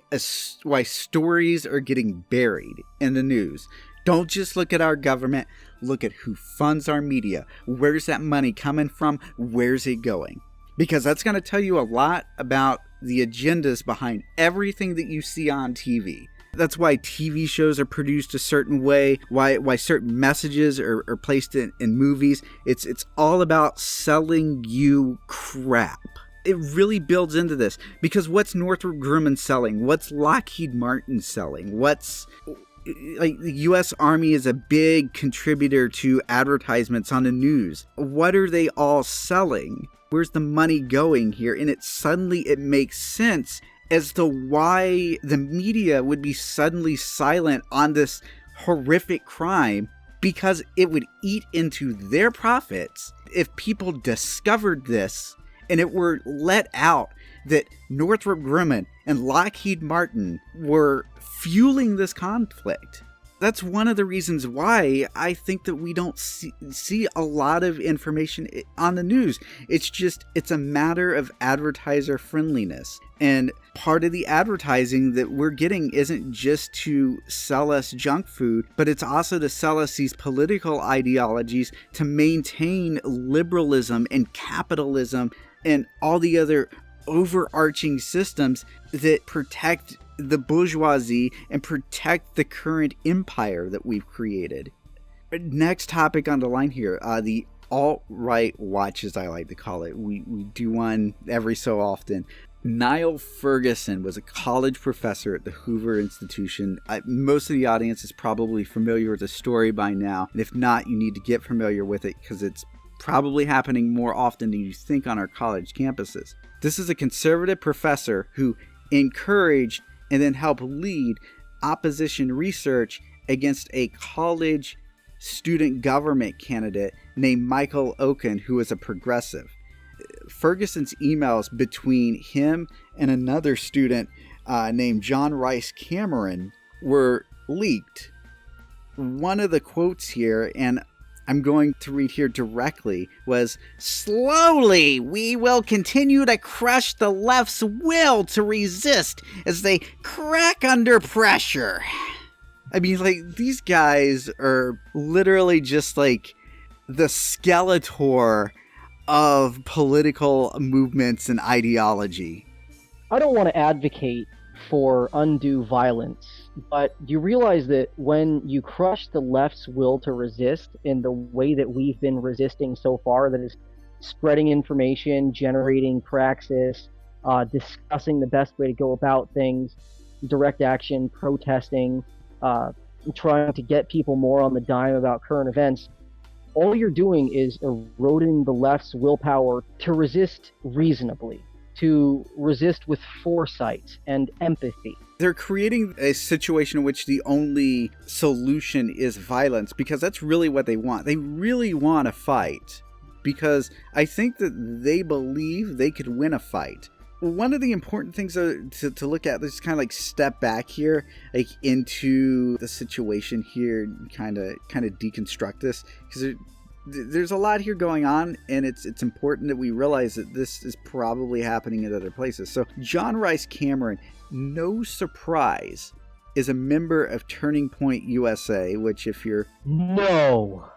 stories are getting buried in the news, don't just look at our government. Look at who funds our media. Where's that money coming from? Where's it going? Because that's going to tell you a lot about the agendas behind everything that you see on TV. That's why TV shows are produced a certain way, why certain messages are placed in movies. It's all about selling you crap. It really builds into this, because what's Northrop Grumman selling? What's Lockheed Martin selling? Like, the U.S. Army is a big contributor to advertisements on the news. What are they all selling? Where's the money going here? And it makes sense as to why the media would be suddenly silent on this horrific crime, because it would eat into their profits if people discovered this and it were let out that Northrop Grumman and Lockheed Martin were fueling this conflict. That's one of the reasons why I think that we don't see a lot of information on the news. It's a matter of advertiser friendliness. And part of the advertising that we're getting isn't just to sell us junk food, but it's also to sell us these political ideologies to maintain liberalism and capitalism and all the other overarching systems that protect the bourgeoisie and protect the current empire that we've created. Next topic on the line here, the alt-right watch, as I like to call it. We do one every so often. Niall Ferguson was a college professor at the Hoover Institution. Most of the audience is probably familiar with the story by now, and if not, you need to get familiar with it, because it's probably happening more often than you think on our college campuses. This is a conservative professor who encouraged and then helped lead opposition research against a college student government candidate named Michael Oken, who was a progressive. Ferguson's emails between him and another student named John Rice Cameron were leaked. One of the quotes here, and I'm going to read here directly, was, "Slowly we will continue to crush the left's will to resist as they crack under pressure." I mean, like, these guys are literally just like the Skeletor of political movements and ideology. I don't want to advocate for undue violence, but do you realize that when you crush the left's will to resist in the way that we've been resisting so far, that is spreading information, generating praxis, discussing the best way to go about things, direct action, protesting, trying to get people more on the dime about current events, all you're doing is eroding the left's willpower to resist reasonably, to resist with foresight and empathy. They're creating a situation in which the only solution is violence, because that's really what they want. They really want to fight, because I think that they believe they could win a fight. One of the important things to look at, let's kind of like step back here, like into the situation here, and kind of deconstruct this, because there's a lot here going on, and it's important that we realize that this is probably happening in other places. So John Rice Cameron, no surprise, is a member of Turning Point USA, which if you're... No.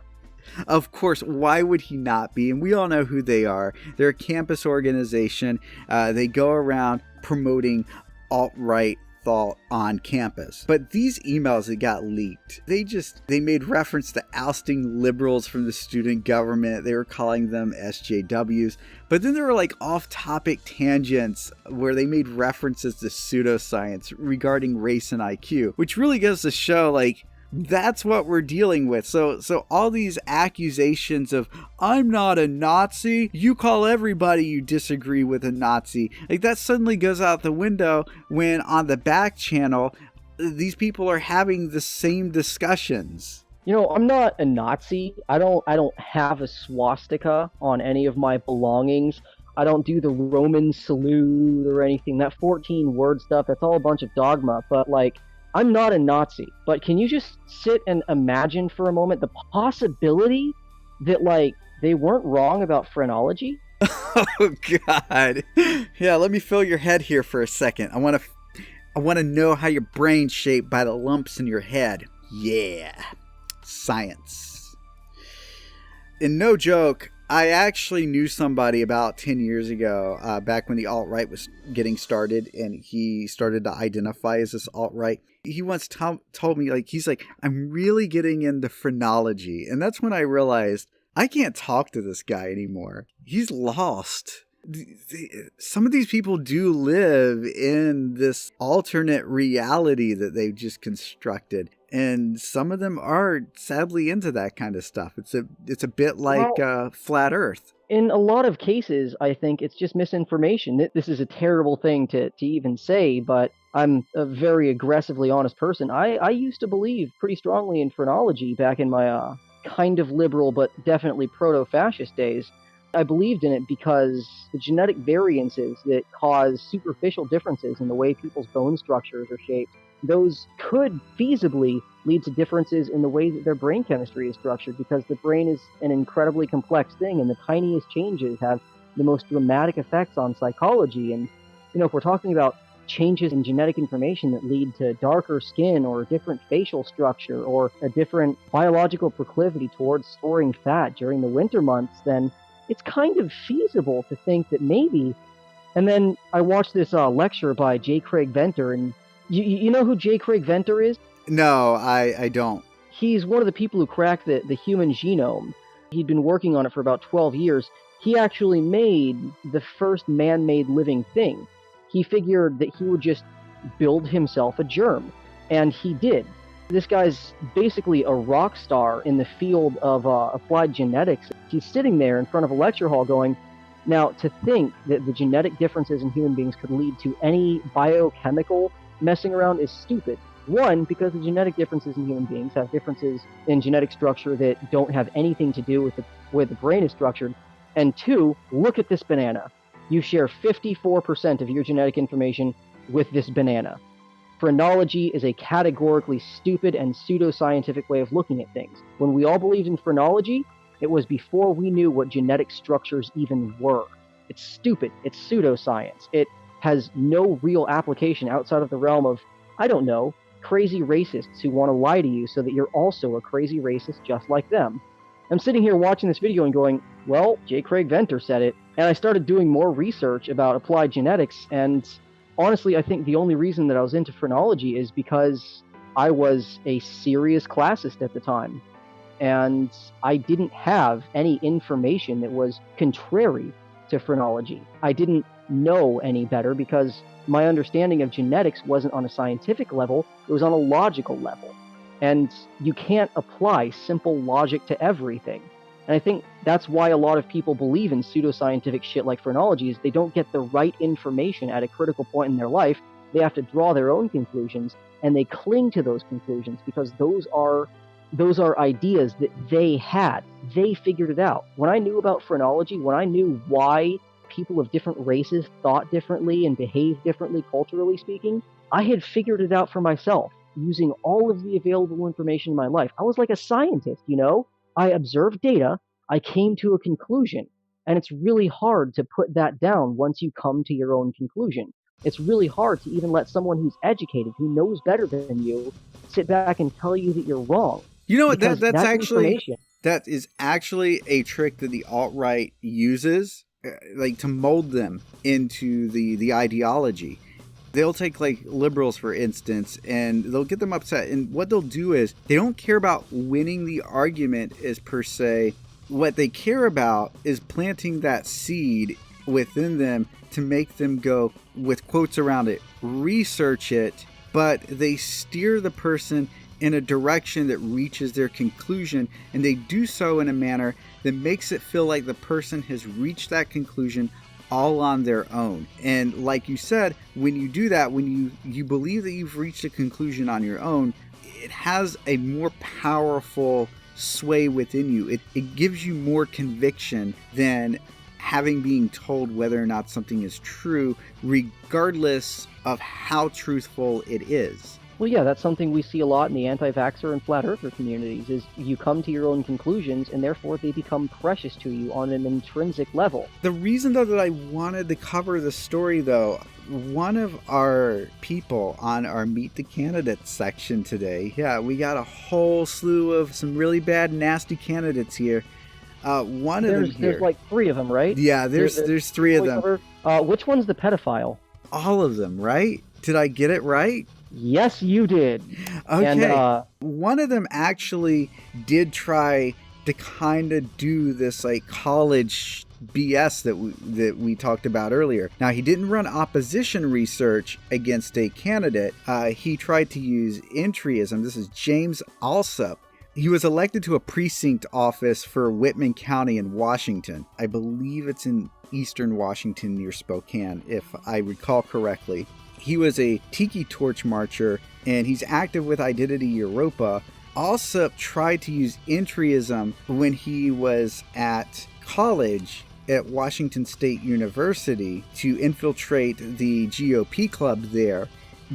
Of course, why would he not be? And we all know who they are. They're a campus organization. They go around promoting alt-right thought on campus. But these emails that got leaked, they made reference to ousting liberals from the student government. They were calling them SJWs. But then there were like off-topic tangents where they made references to pseudoscience regarding race and IQ, which really goes to show like that's what we're dealing with. So all these accusations of I'm not a Nazi, you call everybody you disagree with a Nazi, like that suddenly goes out the window when on the back channel these people are having the same discussions. You know, I'm not a Nazi. I don't have a swastika on any of my belongings. I don't do the Roman salute or anything. That 14-word stuff, that's all a bunch of dogma. But like, I'm not a Nazi, but can you just sit and imagine for a moment the possibility that, like, they weren't wrong about phrenology? Oh, God. Yeah, let me fill your head here for a second. I want to know how your brain's shaped by the lumps in your head. Yeah. Science. And no joke, I actually knew somebody about 10 years ago, back when the alt-right was getting started, and he started to identify as this alt-right. He once told me, like, he's like, I'm really getting into phrenology. And that's when I realized I can't talk to this guy anymore. He's lost. Some of these people do live in this alternate reality that they've just7constructed. And some of them are sadly into that kind of stuff. It's a bit like flat Earth. In a lot of cases, I think it's just misinformation. This is a terrible thing to even say, but I'm a very aggressively honest person. I used to believe pretty strongly in phrenology back in my kind of liberal but definitely proto-fascist days. I believed in it because the genetic variances that cause superficial differences in the way people's bone structures are shaped, those could feasibly lead to differences in the way that their brain chemistry is structured, because the brain is an incredibly complex thing, and the tiniest changes have the most dramatic effects on psychology. And, you know, if we're talking about changes in genetic information that lead to darker skin or a different facial structure or a different biological proclivity towards storing fat during the winter months, then it's kind of feasible to think that maybe. And then I watched this lecture by J. Craig Venter, and you know who J. Craig Venter is? No, I don't. He's one of the people who cracked the human genome. He'd been working on it for about 12 years. He actually made the first man-made living thing. He figured that he would just build himself a germ, and he did. This guy's basically a rock star in the field of applied genetics. He's sitting there in front of a lecture hall going, now, to think that the genetic differences in human beings could lead to any biochemical messing around is stupid. One, because the genetic differences in human beings have differences in genetic structure that don't have anything to do with the way the brain is structured. And two, look at this banana. You share 54% of your genetic information with this banana. Phrenology is a categorically stupid and pseudoscientific way of looking at things. When we all believed in phrenology, it was before we knew what genetic structures even were. It's stupid. It's pseudoscience. It has no real application outside of the realm of, I don't know, crazy racists who want to lie to you so that you're also a crazy racist just like them. I'm sitting here watching this video and going, well, J. Craig Venter said it. And I started doing more research about applied genetics, and honestly, I think the only reason that I was into phrenology is because I was a serious classist at the time. And I didn't have any information that was contrary to phrenology. I didn't know any better because my understanding of genetics wasn't on a scientific level, it was on a logical level. And you can't apply simple logic to everything. And I think that's why a lot of people believe in pseudoscientific shit like phrenology, is they don't get the right information at a critical point in their life, They have to draw their own conclusions, and they cling to those conclusions because those are ideas that they had. They figured it out. When I knew about phrenology, when I knew why people of different races thought differently and behaved differently culturally speaking, I had figured it out for myself using all of the available information in my life. I was like a scientist, you know? I observed data, I came to a conclusion, and it's really hard to put that down once you come to your own conclusion. It's really hard to even let someone who's educated, who knows better than you, sit back and tell you that you're wrong. You know what? Because That's actually information. that is actually a trick that the alt-right uses, like to mold them into the ideology. They'll take like liberals, for instance, and they'll get them upset. And what they'll do is they don't care about winning the argument as per se. What they care about is planting that seed within them to make them go, with quotes around it, research it, but they steer the person in a direction that reaches their conclusion, and they do so in a manner that makes it feel like the person has reached that conclusion all on their own. And like you said, when you do that, when you believe that you've reached a conclusion on your own, it has a more powerful sway within you. It gives you more conviction than having being told whether or not something is true, regardless of how truthful it is. Well, yeah, that's something we see a lot in the anti-vaxxer and flat earther communities, is you come to your own conclusions and therefore they become precious to you on an intrinsic level. The reason, though, that I wanted to cover the story, though, one of our people on our Meet the Candidates section today, yeah, we got a whole slew of some really bad, nasty candidates here. One of them here. There's like 3 of them, right? Yeah, there's 3 of them. Which one's the pedophile? All of them, right? Did I get it right? Yes, you did. Okay. And, one of them actually did try to kind of do this like college BS that we talked about earlier. Now, he didn't run opposition research against a candidate. He tried to use entryism. This is James Alsop. He was elected to a precinct office for Whitman County in Washington. I believe it's in eastern Washington near Spokane, if I recall correctly. He was a tiki torch marcher, and he's active with Identity Europa. Alsop tried to use entryism when he was at college at Washington State University to infiltrate the GOP club there,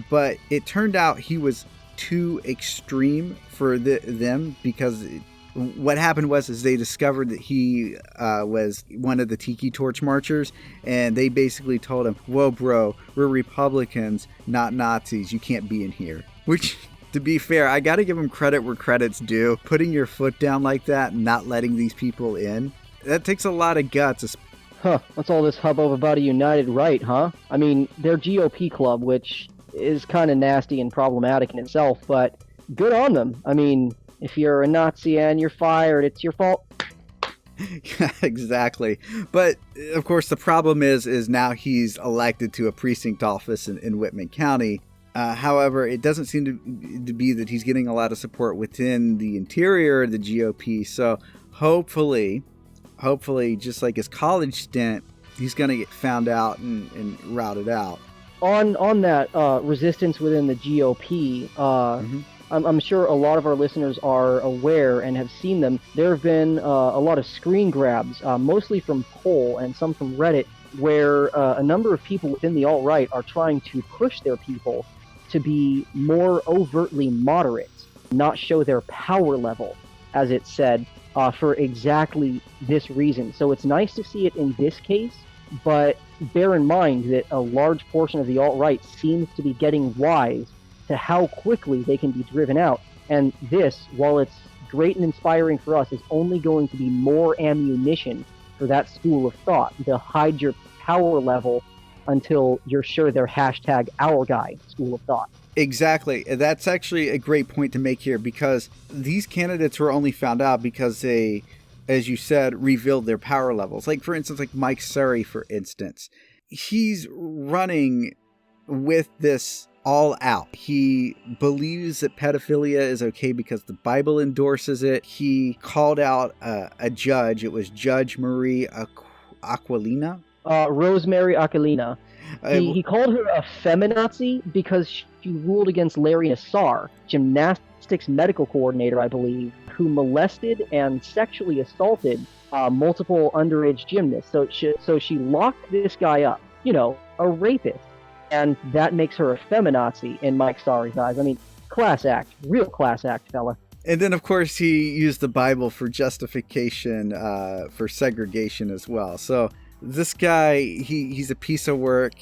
but it turned out he was too extreme for them, because what happened was they discovered that he was one of the tiki torch marchers, and they basically told him, whoa bro, we're Republicans, not Nazis, you can't be in here. Which, to be fair, I gotta give him credit where credit's due. Putting your foot down like that and not letting these people in, that takes a lot of guts. Huh, what's all this hubbub about a united right, huh? I mean, their GOP club, which is kind of nasty and problematic in itself, but good on them. I mean, if you're a Nazi and you're fired, it's your fault. Yeah, exactly. But of course, the problem is now he's elected to a precinct office in Whitman County. However, it doesn't seem to be that he's getting a lot of support within the interior of the GOP. So hopefully, just like his college stint, he's going to get found out and routed out. On that resistance within the GOP, I'm sure a lot of our listeners are aware and have seen them. There have been a lot of screen grabs, mostly from Poll and some from Reddit, where a number of people within the alt-right are trying to push their people to be more overtly moderate, not show their power level, as it said, for exactly this reason. So it's nice to see it in this case, but bear in mind that a large portion of the alt-right seems to be getting wise to how quickly they can be driven out. And this, while it's great and inspiring for us, is only going to be more ammunition for that school of thought to hide your power level until you're sure they're #OurGuy school of thought. Exactly. That's actually a great point to make here, because these candidates were only found out because they, as you said, revealed their power levels. Like, for instance, like Mike Surrey, for instance. He's running with this all out. He believes that pedophilia is okay because the Bible endorses it. He called out a judge. It was Judge Marie Aquilina. Rosemary Aquilina. He called her a feminazi because she ruled against Larry Nassar, gymnastics medical coordinator, I believe, who molested and sexually assaulted multiple underage gymnasts. So she locked this guy up, a rapist, and that makes her a feminazi in Mike Sorry's eyes. I mean, class act, real class act, fella. And then, of course, he used the Bible for justification for segregation as well. So this guy, he's a piece of work.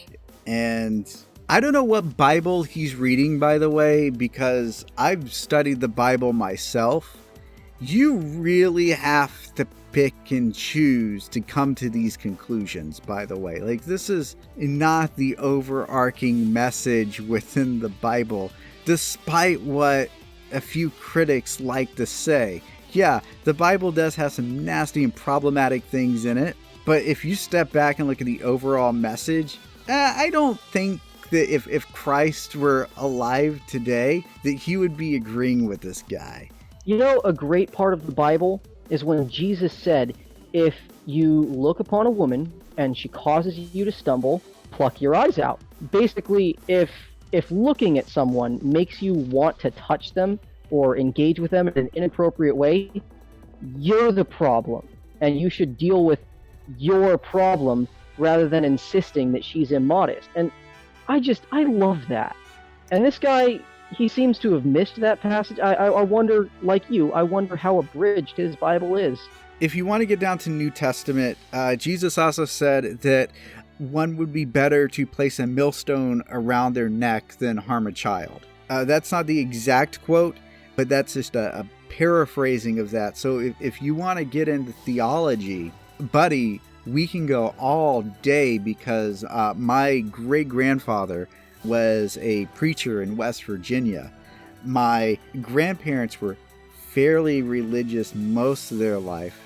And I don't know what Bible he's reading, by the way, because I've studied the Bible myself. You really have to pick and choose to come to these conclusions, by the way. Like, this is not the overarching message within the Bible, despite what a few critics like to say. Yeah, the Bible does have some nasty and problematic things in it, but if you step back and look at the overall message, I don't think that if Christ were alive today, that he would be agreeing with this guy. A great part of the Bible is when Jesus said, if you look upon a woman and she causes you to stumble, pluck your eyes out. Basically, if looking at someone makes you want to touch them or engage with them in an inappropriate way, you're the problem, and you should deal with your problem rather than insisting that she's immodest. And I love that. And this guy, he seems to have missed that passage. I wonder, like you, I wonder how abridged his Bible is. If you want to get down to New Testament, Jesus also said that one would be better to place a millstone around their neck than harm a child. That's not the exact quote, but that's just a paraphrasing of that. So if you want to get into theology, buddy, we can go all day, because my great-grandfather was a preacher in West Virginia. My grandparents were fairly religious most of their life,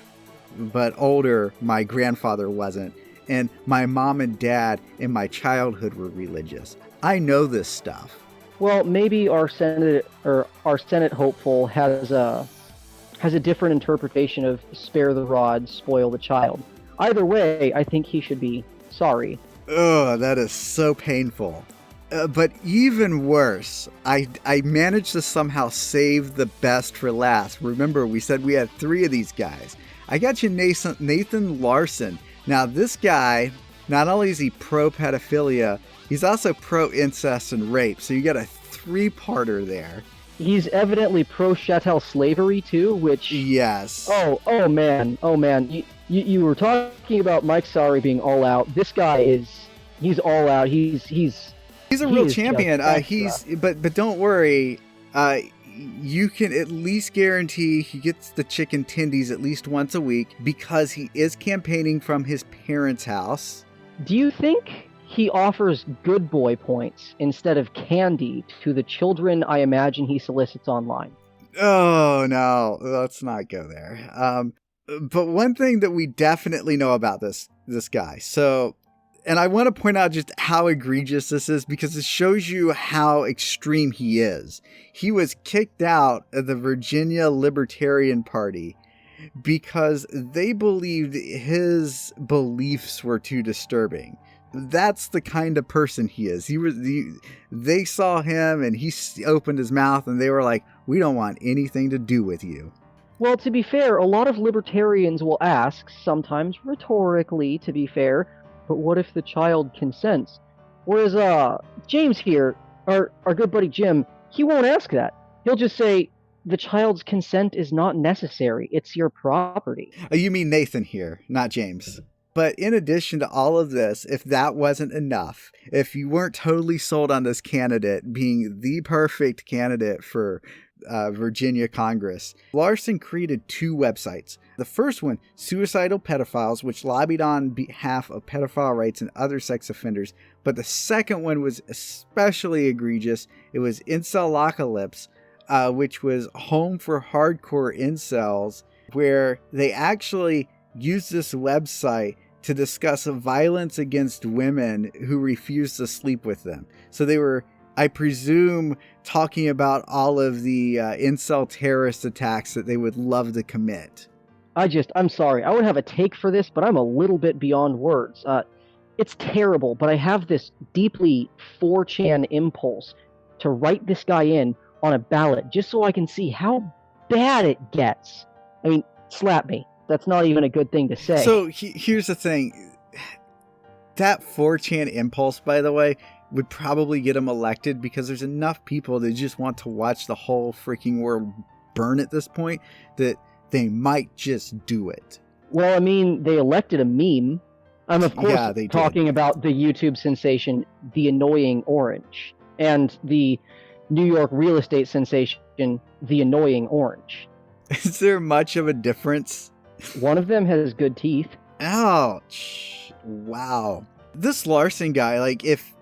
but older, my grandfather wasn't. And my mom and dad in my childhood were religious. I know this stuff. Well, maybe our Senate hopeful has a different interpretation of spare the rod, spoil the child. Either way, I think he should be sorry. Oh, that is so painful. But even worse, I managed to somehow save the best for last. Remember, we said we had 3 of these guys. I got you Nathan Larson. Now, this guy, not only is he pro-pedophilia, he's also pro-incest and rape. So you got a 3-parter there. He's evidently pro-chattel slavery, too, which... Yes. Oh man. You were talking about Mike Sorry being all out. This guy he's all out. He's a real champion. But don't worry. You can at least guarantee he gets the chicken tendies at least once a week, because he is campaigning from his parents' house. Do you think he offers good boy points instead of candy to the children I imagine he solicits online? Oh, no. Let's not go there. But one thing that we definitely know about this guy, and I want to point out just how egregious this is, because it shows you how extreme he is. He was kicked out of the Virginia Libertarian Party because they believed his beliefs were too disturbing. That's the kind of person he is. They saw him and he opened his mouth and they were like, we don't want anything to do with you. Well, to be fair, a lot of libertarians will ask, sometimes rhetorically to be fair, but what if the child consents? Whereas James here, our good buddy Jim, he won't ask that. He'll just say, the child's consent is not necessary. It's your property. You mean Nathan here, not James. But in addition to all of this, if that wasn't enough, if you weren't totally sold on this candidate being the perfect candidate for Virginia Congress, Larson created 2 websites. The first one, Suicidal Pedophiles, which lobbied on behalf of pedophile rights and other sex offenders. But the second one was especially egregious. It was Incel-Apocalypse, which was home for hardcore incels, where they actually used this website to discuss violence against women who refused to sleep with them. So they were, I presume, talking about all of the incel terrorist attacks that they would love to commit. I'm sorry. I would have a take for this, but I'm a little bit beyond words. It's terrible, but I have this deeply 4chan impulse to write this guy in on a ballot just so I can see how bad it gets. I mean, slap me. That's not even a good thing to say. So here's the thing. That 4chan impulse, by the way, would probably get him elected because there's enough people that just want to watch the whole freaking world burn at this point that they might just do it. Well, I mean, they elected a meme. I'm, of course, talking about the YouTube sensation, The Annoying Orange, and the New York real estate sensation, The Annoying Orange. Is there much of a difference? One of them has good teeth. Ouch. Wow. This Larson guy, like, if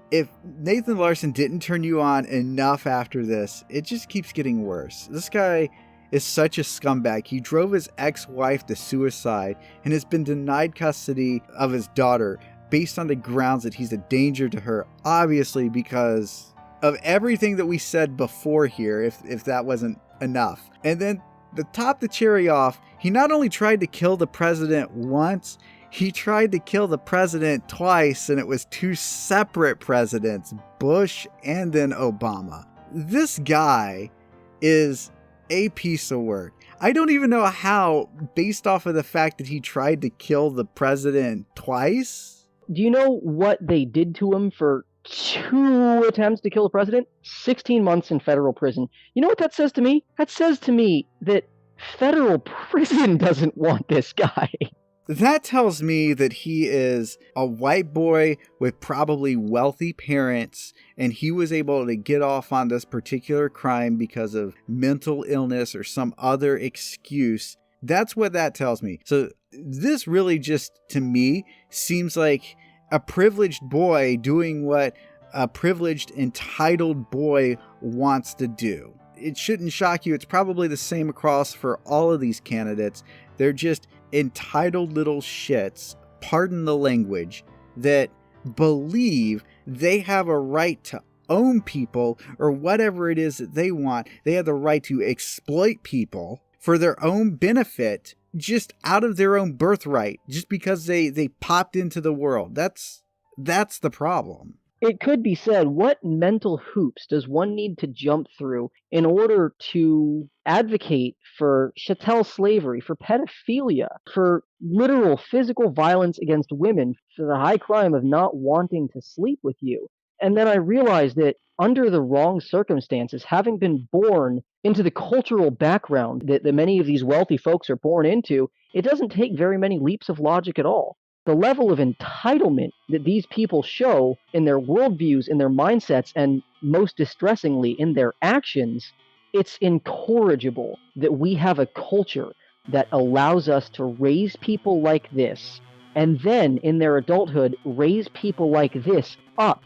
Nathan Larson didn't turn you on enough after this, it just keeps getting worse. This guy is such a scumbag. He drove his ex-wife to suicide and has been denied custody of his daughter based on the grounds that he's a danger to her, obviously because of everything that we said before here, if that wasn't enough. And then to top the cherry off, he not only tried to kill the president once, he tried to kill the president twice, and it was two separate presidents, Bush and then Obama. This guy is a piece of work. I don't even know how, based off of the fact that he tried to kill the president twice. Do you know what they did to him for 2 attempts to kill the president? 16 months in federal prison. You know what that says to me? That says to me that federal prison doesn't want this guy. That tells me that he is a white boy with probably wealthy parents, and he was able to get off on this particular crime because of mental illness or some other excuse. That's what that tells me. So this really just, to me, seems like a privileged boy doing what a privileged, entitled boy wants to do. It shouldn't shock you. It's probably the same across for all of these candidates. They're just entitled little shits, pardon the language, that believe they have a right to own people or whatever it is that they want. They have the right to exploit people for their own benefit, just out of their own birthright, just because they popped into the world. That's the problem. It could be said, what mental hoops does one need to jump through in order to advocate for chattel slavery, for pedophilia, for literal physical violence against women, for the high crime of not wanting to sleep with you? And then I realized that under the wrong circumstances, having been born into the cultural background that many of these wealthy folks are born into, it doesn't take very many leaps of logic at all. The level of entitlement that these people show in their worldviews, in their mindsets, and most distressingly in their actions, it's incorrigible that we have a culture that allows us to raise people like this, and then in their adulthood raise people like this up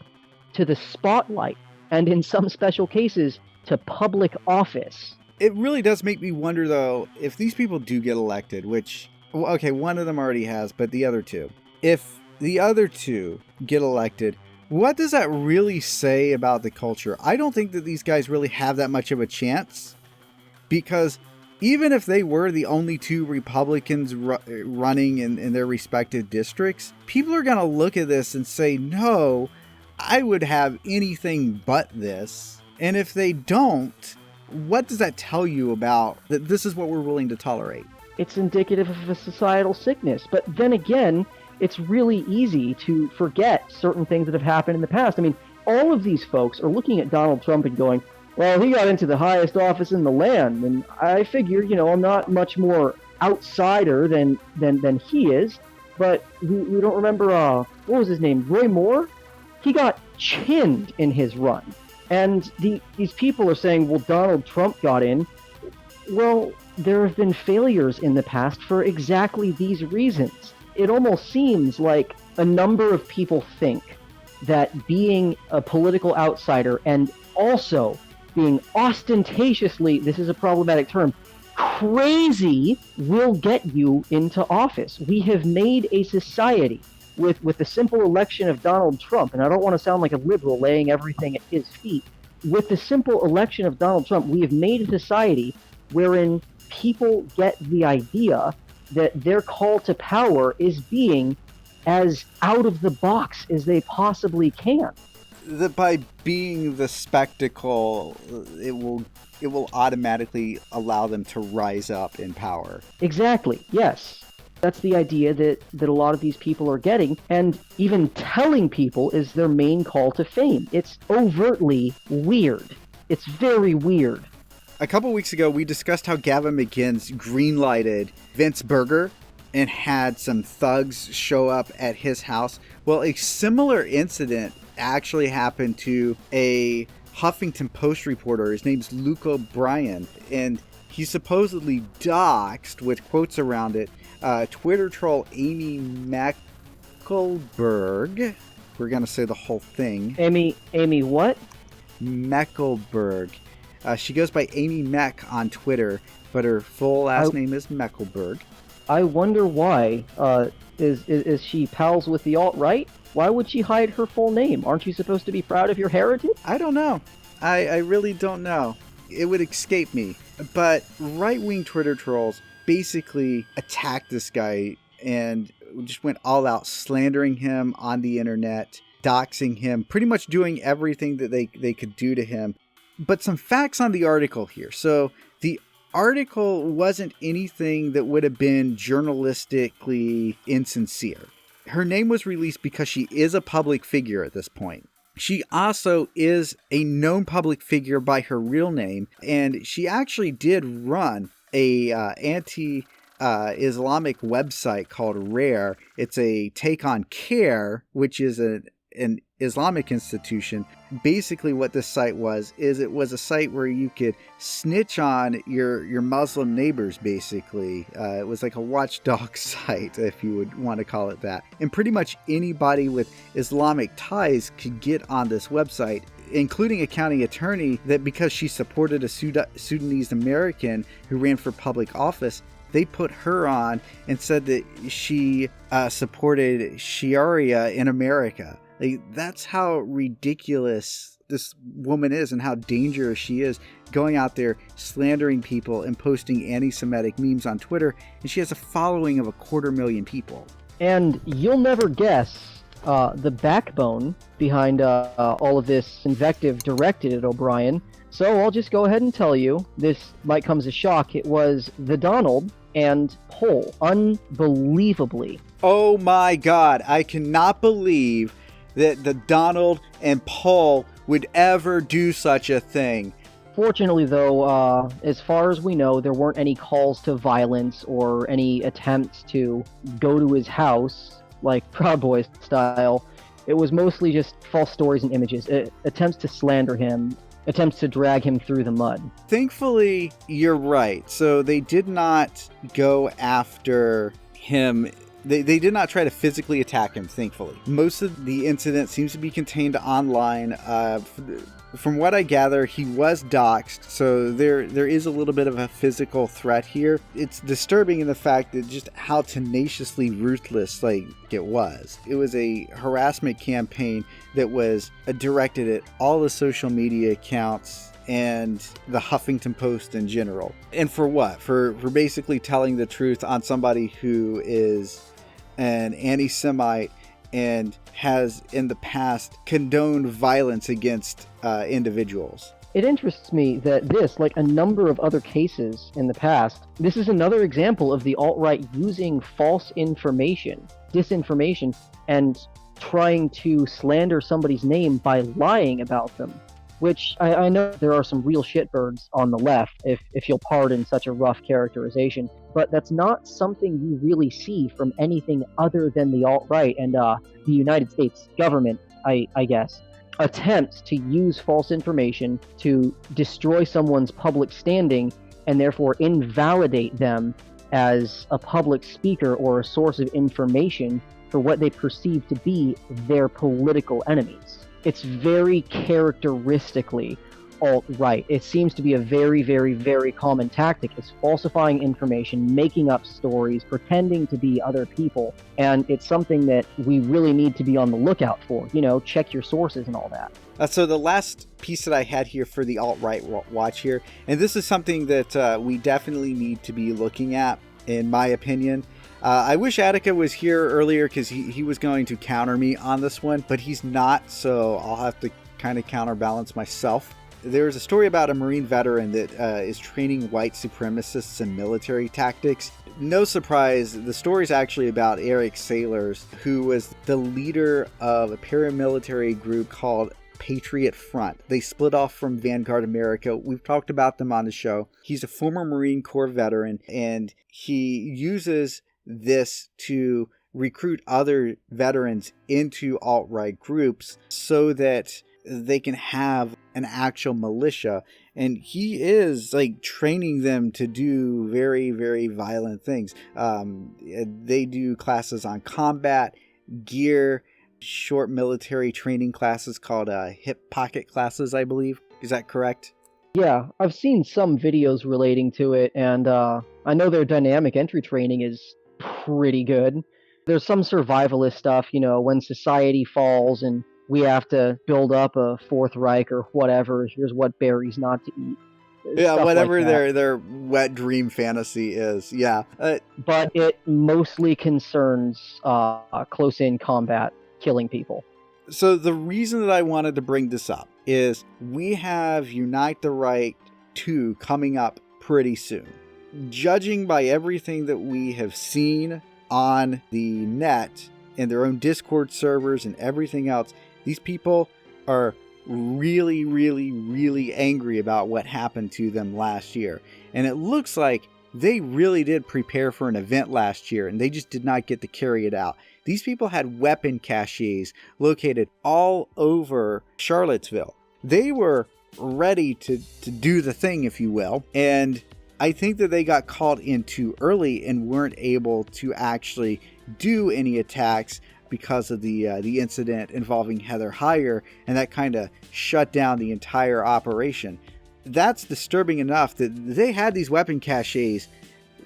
to the spotlight, and in some special cases, to public office. It really does make me wonder, though, if these people do get elected, which... Well, okay, one of them already has, but the other two. If the other two get elected, what does that really say about the culture? I don't think that these guys really have that much of a chance, because even if they were the only two Republicans running in their respective districts, people are going to look at this and say, no, I would have anything but this. And if they don't, what does that tell you about that this is what we're willing to tolerate? It's indicative of a societal sickness. But then again, it's really easy to forget certain things that have happened in the past. I mean, all of these folks are looking at Donald Trump and going, well, he got into the highest office in the land, and I figure, I'm not much more outsider than he is. But we don't remember, what was his name, Roy Moore? He got chinned in his run. And these people are saying, well, Donald Trump got in. Well, there have been failures in the past for exactly these reasons. It almost seems like a number of people think that being a political outsider and also being ostentatiously, this is a problematic term, crazy will get you into office. We have made a society with the simple election of Donald Trump, and I don't want to sound like a liberal laying everything at his feet. With the simple election of Donald Trump, we have made a society wherein people get the idea that their call to power is being as out of the box as they possibly can. That by being the spectacle, it will automatically allow them to rise up in power. Exactly, yes. That's the idea that a lot of these people are getting, and even telling people is their main call to fame. It's overtly weird. It's very weird. A couple weeks ago, we discussed how Gavin McInnes greenlighted Vince Berger and had some thugs show up at his house. Well, a similar incident actually happened to a Huffington Post reporter. His name's Luke O'Brien, and he supposedly doxed, with quotes around it, Twitter troll Amy Meckelberg. We're going to say the whole thing. Amy what? Meckelberg. She goes by Amy Meck on Twitter, but her full last name is Meckelberg. I wonder why. Is she pals with the alt-right? Why would she hide her full name? Aren't you supposed to be proud of your heritage? I don't know. I really don't know. It would escape me. But right-wing Twitter trolls basically attacked this guy and just went all out, slandering him on the internet, doxing him, pretty much doing everything that they could do to him. But some facts on the article here. So the article wasn't anything that would have been journalistically insincere. Her name was released because she is a public figure at this point. She also is a known public figure by her real name, and she actually did run a anti-Islamic website called Rare. It's a take on CARE, which is an Islamic institution. Basically what this site was is it was a site where you could snitch on your Muslim neighbors, basically. It was like a watchdog site, if you would want to call it that. And pretty much anybody with Islamic ties could get on this website, including a county attorney, that because she supported a Sudanese American who ran for public office, they put her on and said that she supported Sharia in America. Like, that's how ridiculous this woman is and how dangerous she is, going out there slandering people and posting anti-Semitic memes on Twitter. And she has a following of 250,000 people. And you'll never guess the backbone behind all of this invective directed at O'Brien. So I'll just go ahead and tell you, this might come as a shock, it was the Donald and Paul. Unbelievably. Oh my God, I cannot believe that the Donald and Paul would ever do such a thing. Fortunately, though, as far as we know, there weren't any calls to violence or any attempts to go to his house, like Proud Boys style. It was mostly just false stories and images, attempts to slander him, attempts to drag him through the mud. Thankfully, you're right. So they did not go after him. They did not try to physically attack him, thankfully. Most of the incident seems to be contained online. From what I gather, he was doxxed, so there is a little bit of a physical threat here. It's disturbing in the fact that just how tenaciously ruthless it was. It was a harassment campaign that was directed at all the social media accounts and the Huffington Post in general. And for what? For basically telling the truth on somebody who is an anti-Semite and has in the past condoned violence against individuals. It interests me that this, like a number of other cases in the past, this is another example of the alt-right using false information, disinformation, and trying to slander somebody's name by lying about them. Which I know there are some real shitbirds on the left, if you'll pardon such a rough characterization, but that's not something you really see from anything other than the alt-right and the United States government, I guess. Attempts to use false information to destroy someone's public standing and therefore invalidate them as a public speaker or a source of information for what they perceive to be their political enemies. It's very characteristically alt-right. It seems to be a very, very, very common tactic. It's falsifying information, making up stories, pretending to be other people, and it's something that we really need to be on the lookout for. Check your sources and all that. So the last piece that I had here for the alt-right watch here, and this is something that we definitely need to be looking at, in my opinion. I wish Attica was here earlier because he was going to counter me on this one, but he's not, so I'll have to kind of counterbalance myself. There's a story about a Marine veteran that is training white supremacists in military tactics. No surprise, the story is actually about Eric Sailors, who was the leader of a paramilitary group called Patriot Front. They split off from Vanguard America. We've talked about them on the show. He's a former Marine Corps veteran, and he uses this to recruit other veterans into alt-right groups so that they can have an actual militia. And he is like training them to do very, very violent things. They do classes on combat, gear, short military training classes called hip pocket classes, I believe. Is that correct? Yeah, I've seen some videos relating to it, and I know their dynamic entry training is pretty good. There's some survivalist stuff, when society falls and we have to build up a Fourth Reich or whatever. Here's what berries not to eat. Yeah, whatever like their wet dream fantasy is. Yeah. But it mostly concerns close-in combat, killing people. So the reason that I wanted to bring this up is we have Unite the Right 2 coming up pretty soon. Judging by everything that we have seen on the net and their own Discord servers and everything else, these people are really, really, really angry about what happened to them last year. And it looks like they really did prepare for an event last year and they just did not get to carry it out. These people had weapon caches located all over Charlottesville. They were ready to do the thing, if you will. And I think that they got called in too early and weren't able to actually do any attacks because of the incident involving Heather Heyer, and that kind of shut down the entire operation. That's disturbing enough that they had these weapon caches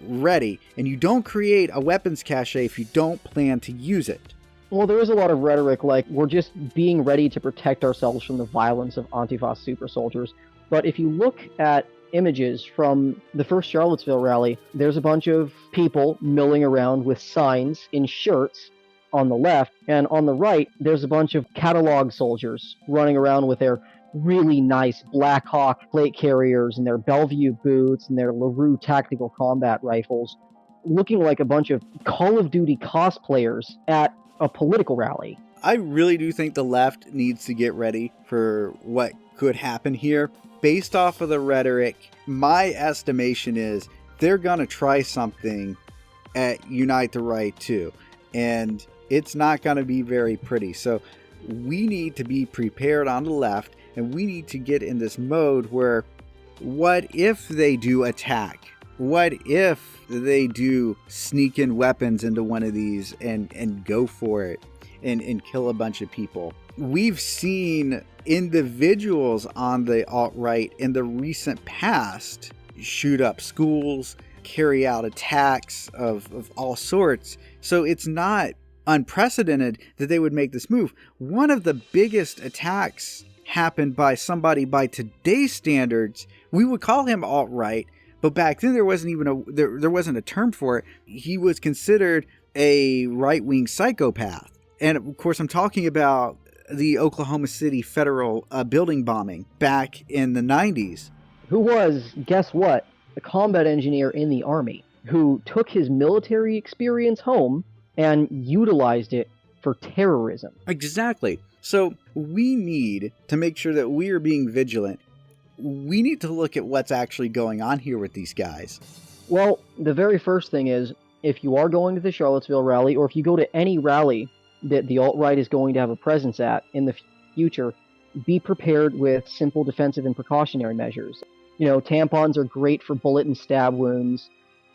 ready, and you don't create a weapons cache if you don't plan to use it. Well, there is a lot of rhetoric like we're just being ready to protect ourselves from the violence of Antifa super soldiers. But if you look at images from the first Charlottesville rally, there's a bunch of people milling around with signs in shirts on the left, and on the right, there's a bunch of catalog soldiers running around with their really nice Black Hawk plate carriers and their Bellevue boots and their LaRue tactical combat rifles, looking like a bunch of Call of Duty cosplayers at a political rally. I really do think the left needs to get ready for what could happen here. Based off of the rhetoric, my estimation is they're going to try something at Unite the Right 2, and it's not going to be very pretty. So we need to be prepared on the left, and we need to get in this mode where what if they do attack? What if they do sneak in weapons into one of these and go for it and kill a bunch of people? We've seen individuals on the alt-right in the recent past shoot up schools, carry out attacks of all sorts. So it's not unprecedented that they would make this move. One of the biggest attacks happened by somebody by today's standards. We would call him alt-right, but back then there wasn't a term for it. He was considered a right-wing psychopath. And of course, I'm talking about the Oklahoma City federal building bombing back in the 90s. Who was, guess what, a combat engineer in the Army who took his military experience home and utilized it for terrorism. Exactly. So we need to make sure that we are being vigilant. We need to look at what's actually going on here with these guys. Well, the very first thing is, if you are going to the Charlottesville rally, or if you go to any rally that the alt-right is going to have a presence at in the future, be prepared with simple defensive and precautionary measures. Tampons are great for bullet and stab wounds.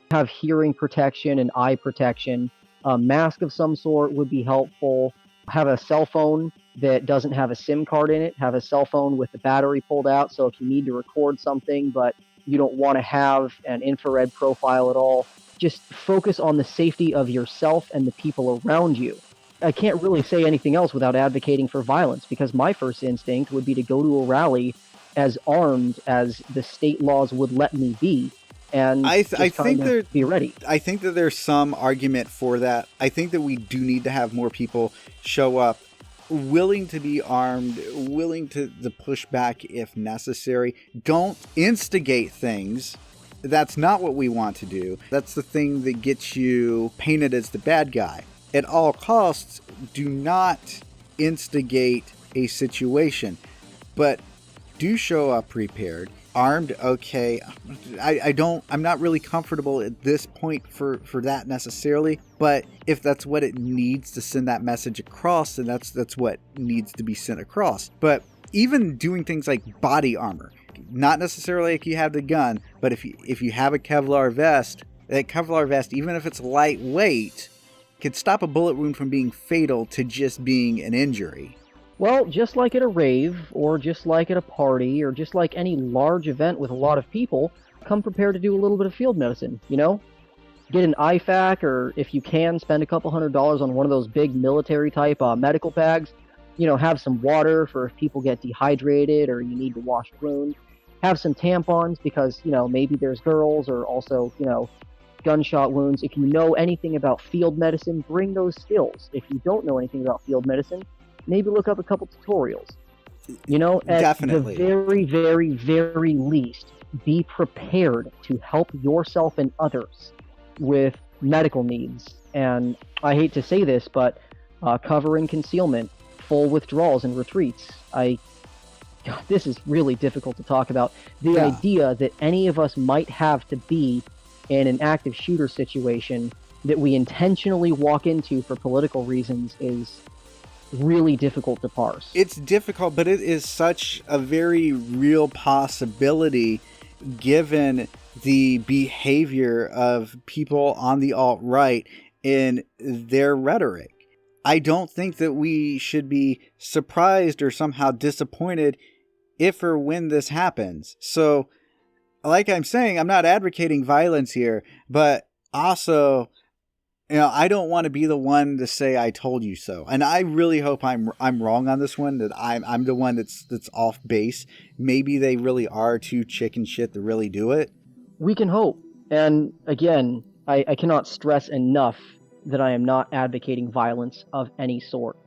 Have hearing protection and eye protection. A mask of some sort would be helpful. Have a cell phone that doesn't have a SIM card in it. Have a cell phone with the battery pulled out, so if you need to record something but you don't want to have an infrared profile at all, just focus on the safety of yourself and the people around you. I can't really say anything else without advocating for violence, because my first instinct would be to go to a rally as armed as the state laws would let me be, and I just think kind of be ready. I think that there's some argument for that. I think that we do need to have more people show up willing to be armed, willing to push back if necessary. Don't instigate things. That's not what we want to do. That's the thing that gets you painted as the bad guy. At all costs, do not instigate a situation, but do show up prepared. Armed, okay. I'm not really comfortable at this point for that necessarily, but if that's what it needs to send that message across, then that's what needs to be sent across. But even doing things like body armor, not necessarily like you have the gun, but if you have a Kevlar vest, that Kevlar vest, even if it's lightweight, could stop a bullet wound from being fatal to just being an injury. Well, just like at a rave, or just like at a party, or just like any large event with a lot of people, come prepared to do a little bit of field medicine, you know? Get an IFAK, or if you can, spend a couple $100s on one of those big military-type medical bags. You know, have some water for if people get dehydrated or you need to wash a wound. Have some tampons because, you know, maybe there's girls, or also, you know, gunshot wounds. If you know anything about field medicine, bring those skills. If you don't know anything about field medicine, maybe look up a couple tutorials. You know, at Definitely. the very, very, very least, be prepared to help yourself and others with medical needs. And I hate to say this, but cover and concealment, full withdrawals and retreats. God, this is really difficult to talk about. The idea that any of us might have to be in an active shooter situation that we intentionally walk into for political reasons is really difficult to parse. It's difficult, but it is such a very real possibility given the behavior of people on the alt-right in their rhetoric. I don't think that we should be surprised or somehow disappointed if or when this happens. So, like I'm saying, I'm not advocating violence here, but also, you know, I don't want to be the one to say I told you so. And I really hope I'm wrong on this one, that I'm the one that's off base. Maybe they really are too chicken shit to really do it. We can hope. And again, I cannot stress enough that I am not advocating violence of any sort.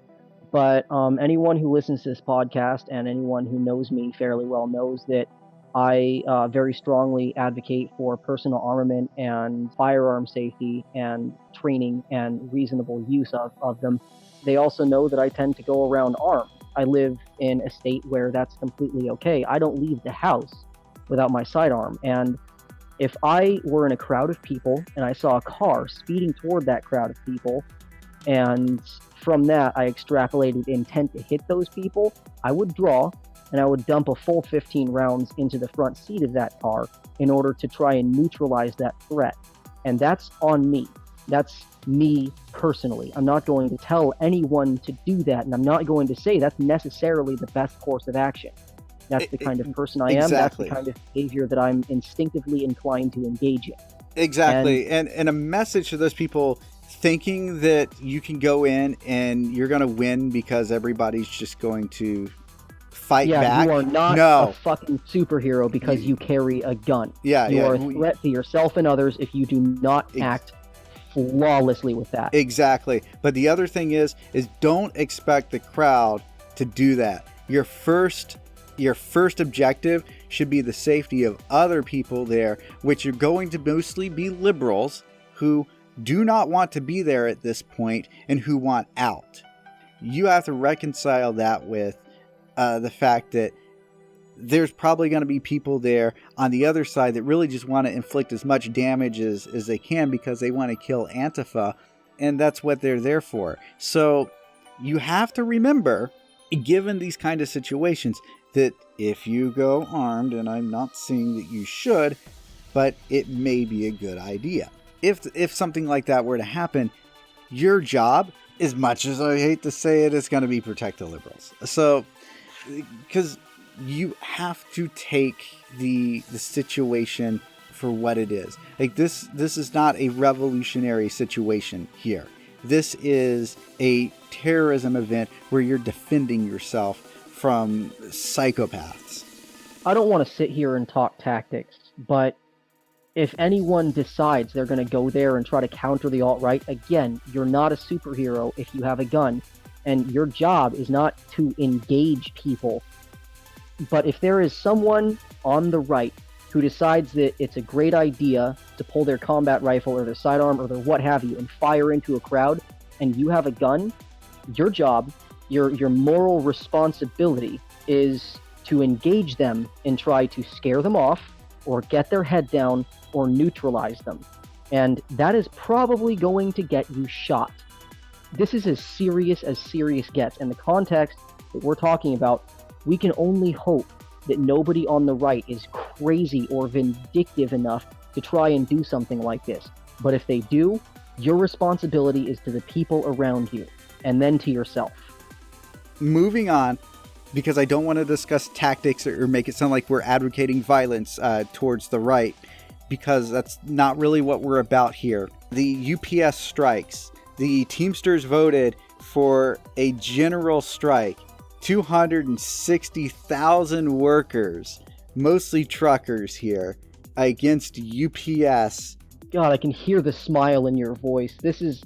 But anyone who listens to this podcast and anyone who knows me fairly well knows that I very strongly advocate for personal armament and firearm safety and training and reasonable use of them. They also know that I tend to go around armed. I live in a state where that's completely okay. I don't leave the house without my sidearm. And if I were in a crowd of people and I saw a car speeding toward that crowd of people, and from that I extrapolated intent to hit those people, I would draw and I would dump a full 15 rounds into the front seat of that car in order to try and neutralize that threat. And that's on me. That's me personally. I'm not going to tell anyone to do that, and I'm not going to say that's necessarily the best course of action. That's the kind of person I am. Exactly. That's the kind of behavior that I'm instinctively inclined to engage in. Exactly. And a message to those people thinking that you can go in and you're going to win because everybody's just going to fight back. You are not a fucking superhero because you carry a gun. You are a threat to yourself and others if you do not act flawlessly with that. Exactly. But the other thing is don't expect the crowd to do that. Your first objective should be the safety of other people there, which are going to mostly be liberals who do not want to be there at this point and who want out. You have to reconcile that with the fact that there's probably going to be people there on the other side that really just want to inflict as much damage as they can because they want to kill Antifa, and that's what they're there for. So you have to remember, given these kind of situations, that if you go armed, and I'm not saying that you should, but it may be a good idea. If something like that were to happen, your job, as much as I hate to say it, is going to be protect the liberals. So, because you have to take the situation for what it is. Like this is not a revolutionary situation here. This is a terrorism event where you're defending yourself from psychopaths. I don't want to sit here and talk tactics, but if anyone decides they're going to go there and try to counter the alt-right, again, you're not a superhero if you have a gun, and your job is not to engage people. But if there is someone on the right who decides that it's a great idea to pull their combat rifle or their sidearm or their what have you and fire into a crowd, and you have a gun, your job, your moral responsibility is to engage them and try to scare them off or get their head down or neutralize them. And that is probably going to get you shot. This is as serious gets. In the context that we're talking about, we can only hope that nobody on the right is crazy or vindictive enough to try and do something like this. But if they do, your responsibility is to the people around you, and then to yourself. Moving on, because I don't want to discuss tactics or make it sound like we're advocating violence towards the right, because that's not really what we're about here. The UPS strikes. The Teamsters voted for a general strike. 260,000 workers, mostly truckers here, against UPS. God, I can hear the smile in your voice. This is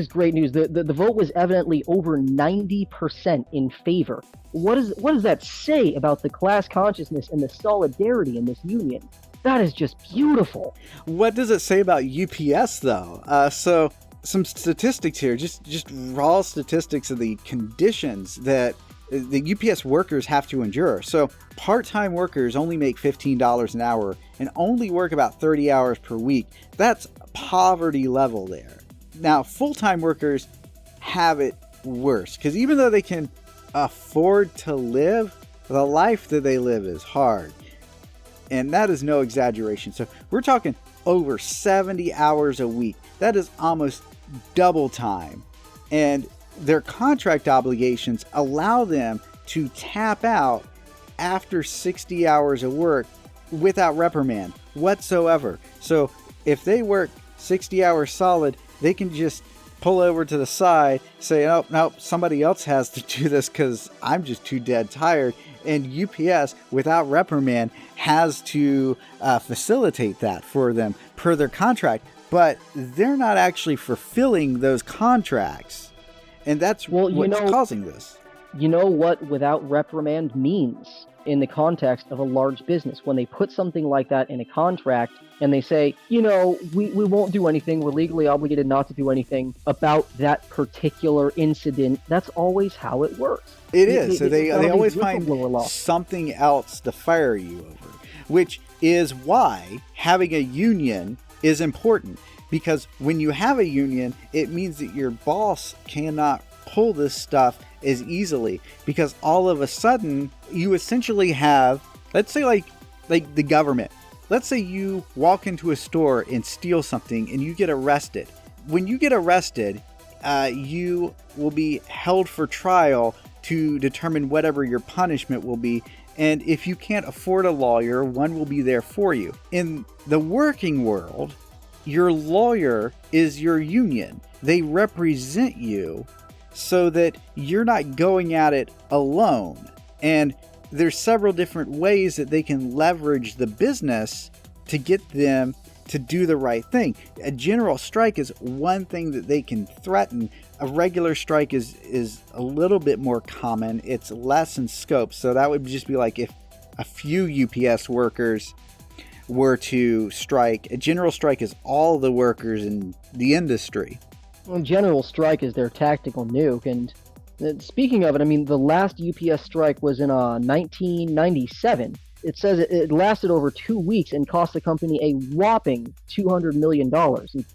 great news. The vote was evidently over 90% in favor. What does that say about the class consciousness and the solidarity in this union? That is just beautiful. What does it say about UPS though? So some statistics here, just raw statistics of the conditions that the UPS workers have to endure. So part-time workers only make $15 an hour and only work about 30 hours per week. That's poverty level there. Now, full-time workers have it worse because even though they can afford to live, the life that they live is hard. And that is no exaggeration. So we're talking over 70 hours a week. That is almost double time. And their contract obligations allow them to tap out after 60 hours of work without reprimand whatsoever. So if they work 60 hours solid, they can just pull over to the side, say, oh, no, somebody else has to do this because I'm just too dead tired. And UPS, without reprimand, has to facilitate that for them per their contract. But they're not actually fulfilling those contracts. And that's what's causing this. You know what without reprimand means in the context of a large business. When they put something like that in a contract and they say, we won't do anything. We're legally obligated not to do anything about that particular incident. That's always how it works. It is. So they always find something else to fire you over, which is why having a union is important. Because when you have a union, it means that your boss cannot pull this stuff as easily. Because all of a sudden, you essentially have, let's say like the government. Let's say you walk into a store and steal something and you get arrested. When you get arrested, you will be held for trial to determine whatever your punishment will be. And if you can't afford a lawyer, one will be there for you. In the working world, your lawyer is your union. They represent you so that you're not going at it alone. And there's several different ways that they can leverage the business to get them to do the right thing. A general strike is one thing that they can threaten. A regular strike is a little bit more common. It's less in scope. So that would just be like if a few UPS workers were to strike. A general strike is all the workers in the industry. Well, general strike is their tactical nuke. And speaking of it, the last UPS strike was in 1997. It says it lasted over 2 weeks and cost the company a whopping $200 million. And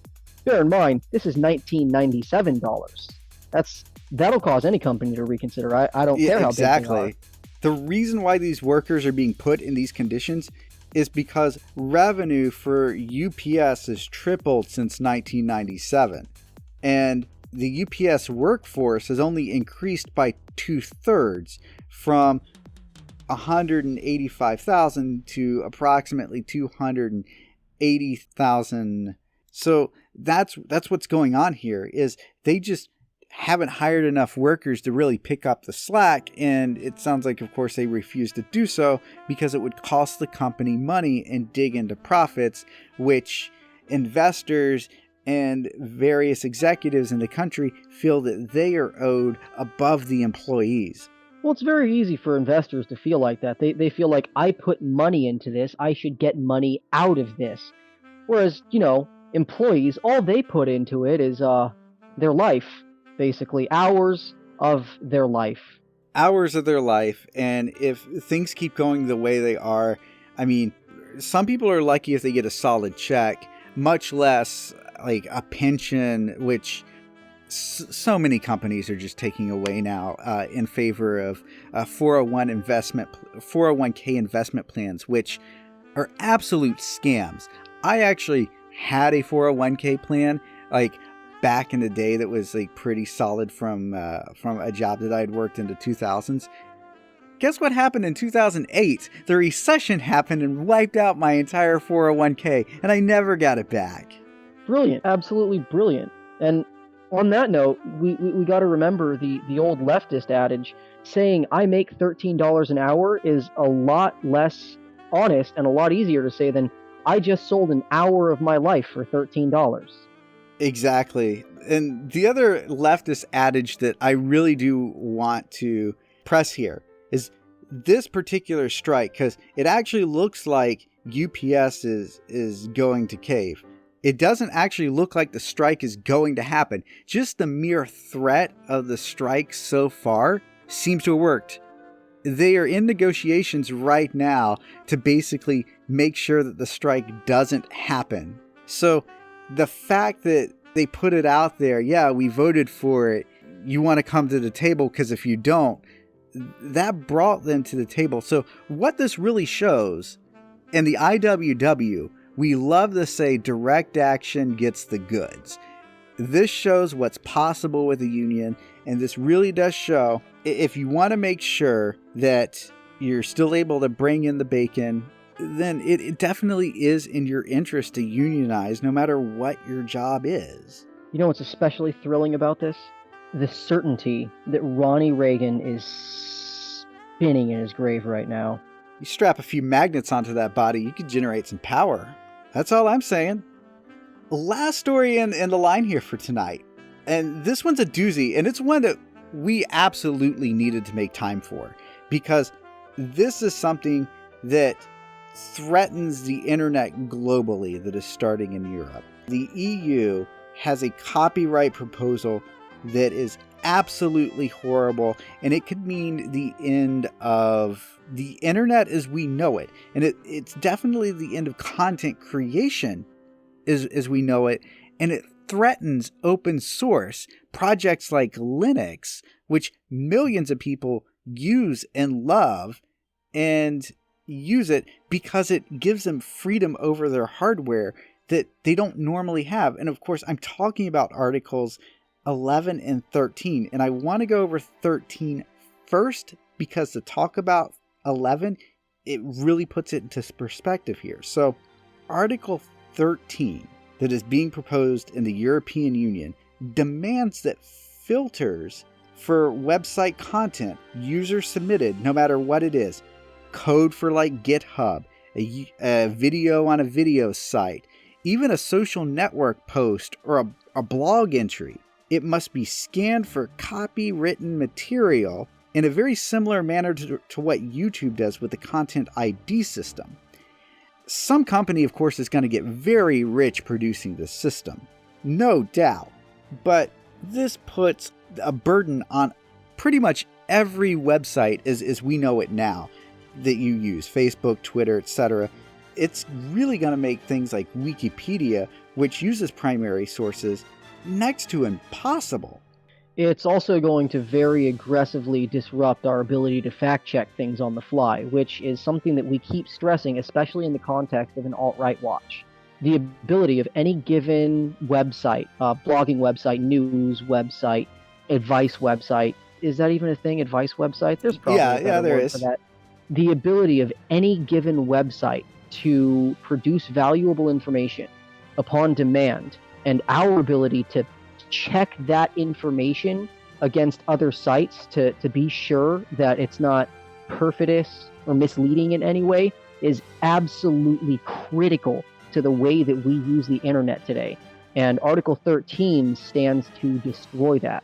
bear in mind, this is $1997. That'll cause any company to reconsider. I don't care how exactly. big they are. The reason why these workers are being put in these conditions is because revenue for UPS has tripled since 1997. And the UPS workforce has only increased by 2/3 from 185,000 to approximately 280,000. So that's what's going on here is they just haven't hired enough workers to really pick up the slack. And it sounds like, of course, they refuse to do so because it would cost the company money and dig into profits, which investors and various executives in the country feel that they are owed above the employees. Well, it's very easy for investors to feel like that. They feel like, I put money into this, I should get money out of this. Whereas, employees, all they put into it is their life, basically, hours of their life. Hours of their life, and if things keep going the way they are, I mean, some people are lucky if they get a solid check, much less like a pension, which so many companies are just taking away now in favor of 401k investment plans, which are absolute scams. I actually had a 401k plan like back in the day that was like pretty solid from a job that I had worked in the 2000s. Guess what happened in 2008? The recession happened and wiped out my entire 401k, and I never got it back. Brilliant, absolutely brilliant. And on that note, we got to remember the old leftist adage saying I make $13 an hour is a lot less honest and a lot easier to say than I just sold an hour of my life for $13. Exactly. And the other leftist adage that I really do want to press here is this particular strike, because it actually looks like UPS is going to cave. It doesn't actually look like the strike is going to happen. Just the mere threat of the strike so far seems to have worked. They are in negotiations right now to basically make sure that the strike doesn't happen. So the fact that they put it out there, yeah, we voted for it, you want to come to the table because if you don't, that brought them to the table. So what this really shows, in the IWW, we love to say direct action gets the goods. This shows what's possible with a union, and this really does show if you want to make sure that you're still able to bring in the bacon, then it definitely is in your interest to unionize no matter what your job is. You know what's especially thrilling about this? The certainty that Ronnie Reagan is spinning in his grave right now. You strap a few magnets onto that body, you could generate some power. That's all I'm saying. Last story in the line here for tonight. And this one's a doozy, and it's one that we absolutely needed to make time for, because this is something that threatens the internet globally that is starting in Europe. The EU has a copyright proposal that is absolutely horrible, and it could mean the end of the internet as we know it. And it's definitely the end of content creation as we know it, and it threatens open source projects like Linux, which millions of people use and love and use it because it gives them freedom over their hardware that they don't normally have. And of course, I'm talking about articles 11 and 13, and I want to go over 13 first because to talk about 11, it really puts it into perspective here. So Article 13 that is being proposed in the European Union demands that filters for website content, user submitted, no matter what it is, code for like GitHub, a video on a video site, even a social network post or a blog entry, it must be scanned for copywritten material in a very similar manner to what YouTube does with the Content ID system. Some company, of course, is going to get very rich producing this system, no doubt, but this puts a burden on pretty much every website as we know it now that you use, Facebook, Twitter, etc. It's really going to make things like Wikipedia, which uses primary sources, next to impossible. It's also going to very aggressively disrupt our ability to fact-check things on the fly, which is something that we keep stressing, especially in the context of an alt-right watch. The ability of any given website, blogging website, news website, advice website, is that even a thing, advice website? There's probably a better there word is. for that. The ability of any given website to produce valuable information upon demand, and our ability to check that information against other sites to be sure that it's not perfidious or misleading in any way is absolutely critical to the way that we use the internet today. And Article 13 stands to destroy that.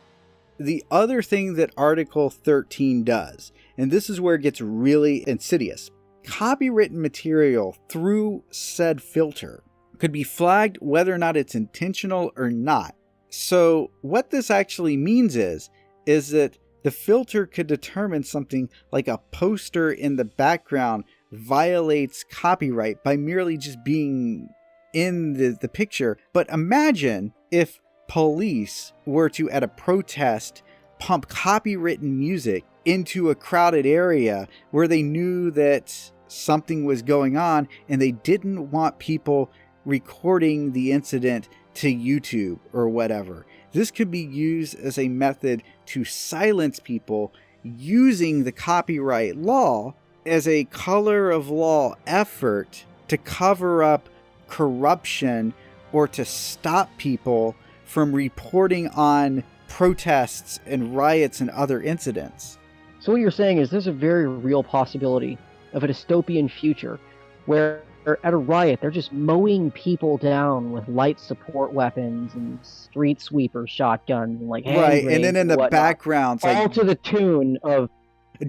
The other thing that Article 13 does, and this is where it gets really insidious, copywritten material through said filter could be flagged whether or not it's intentional or not. So what this actually means is that the filter could determine something like a poster in the background violates copyright by merely just being in the picture. But imagine if police were to, at a protest, pump copywritten music into a crowded area where they knew that something was going on and they didn't want people recording the incident to YouTube or whatever. This could be used as a method to silence people using the copyright law as a color of law effort to cover up corruption or to stop people from reporting on protests and riots and other incidents. So what you're saying is there's a very real possibility of a dystopian future where at a riot they're just mowing people down with light support weapons and street sweeper shotguns and like hand right, and grenades then in the whatnot, background, all like, to the tune of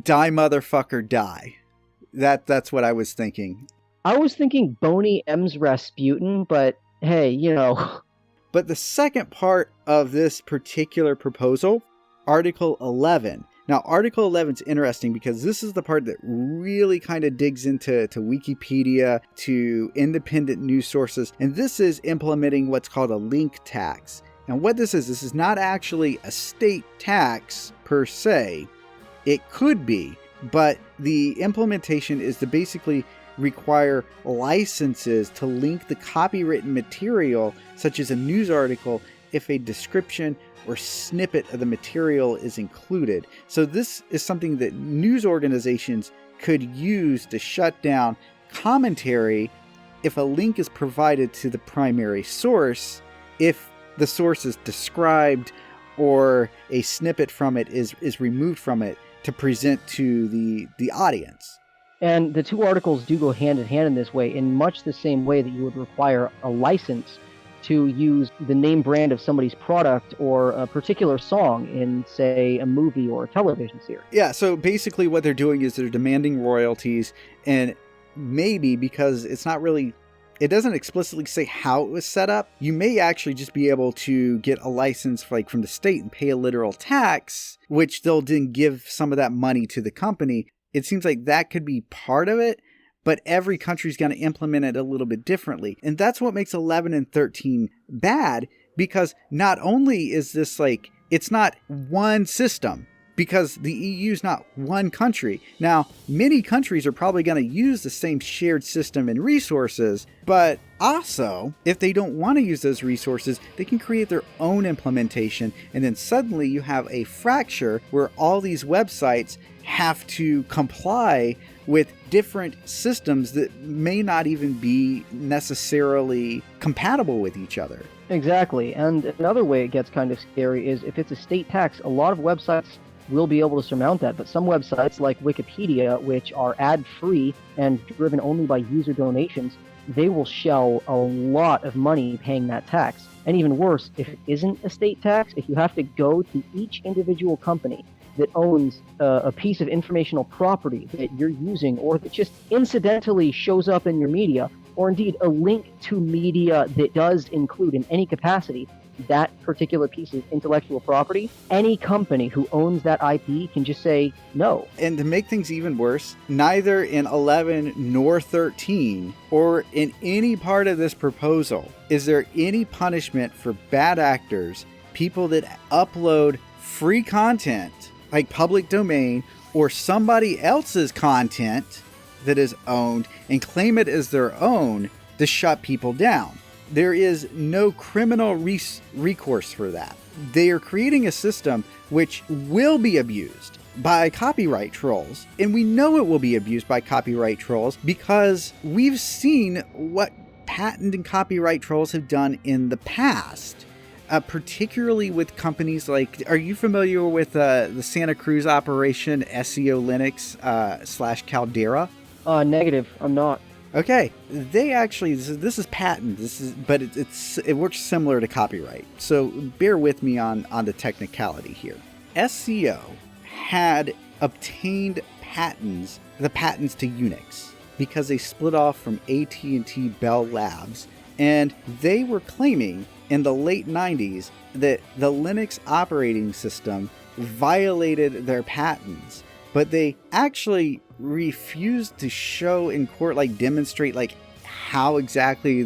"Die motherfucker, die." That's what I was thinking. I was thinking Boney M's Rasputin, but hey, you know. But the second part of this particular proposal, Article 11. Now, Article 11 is interesting because this is the part that really kind of digs into Wikipedia, to independent news sources, and this is implementing what's called a link tax. And what this is not actually a state tax per se. It could be, but the implementation is to basically require licenses to link the copywritten material, such as a news article, if a description or snippet of the material is included. So this is something that news organizations could use to shut down commentary if a link is provided to the primary source, if the source is described or a snippet from it is removed from it to present to the audience. And the two articles do go hand in hand in this way, in much the same way that you would require a license to use the name brand of somebody's product or a particular song in, say, a movie or a television series. Yeah, so basically what they're doing is they're demanding royalties, and maybe because it doesn't explicitly say how it was set up, you may actually just be able to get a license from the state and pay a literal tax, which they'll then give some of that money to the company. It seems like that could be part of it, but every country's going to implement it a little bit differently. And that's what makes 11 and 13 bad, because not only is this it's not one system, because the EU is not one country. Now, many countries are probably going to use the same shared system and resources, but also, if they don't want to use those resources, they can create their own implementation, and then suddenly you have a fracture where all these websites have to comply with different systems that may not even be necessarily compatible with each other. Exactly. And another way it gets kind of scary is if it's a state tax, a lot of websites will be able to surmount that. But some websites like Wikipedia, which are ad-free and driven only by user donations, they will shell a lot of money paying that tax. And even worse, if it isn't a state tax, if you have to go to each individual company that owns a piece of informational property that you're using, or that just incidentally shows up in your media, or indeed a link to media that does include in any capacity that particular piece of intellectual property, any company who owns that IP can just say no. And to make things even worse, neither in 11 nor 13, or in any part of this proposal, is there any punishment for bad actors, people that upload free content, like public domain, or somebody else's content that is owned, and claim it as their own to shut people down. There is no criminal recourse for that. They are creating a system which will be abused by copyright trolls. And we know it will be abused by copyright trolls because we've seen what patent and copyright trolls have done in the past. particularly with companies like, are you familiar with the Santa Cruz operation SEO Linux / Caldera? Negative. I'm not. Okay, they actually, this is patent. But it works similar to copyright. So bear with me on the technicality here. SEO had obtained the patents to Unix, because they split off from AT&T Bell Labs, and they were claiming in the late 90s that the Linux operating system violated their patents, but they actually refused to show in court, demonstrate how exactly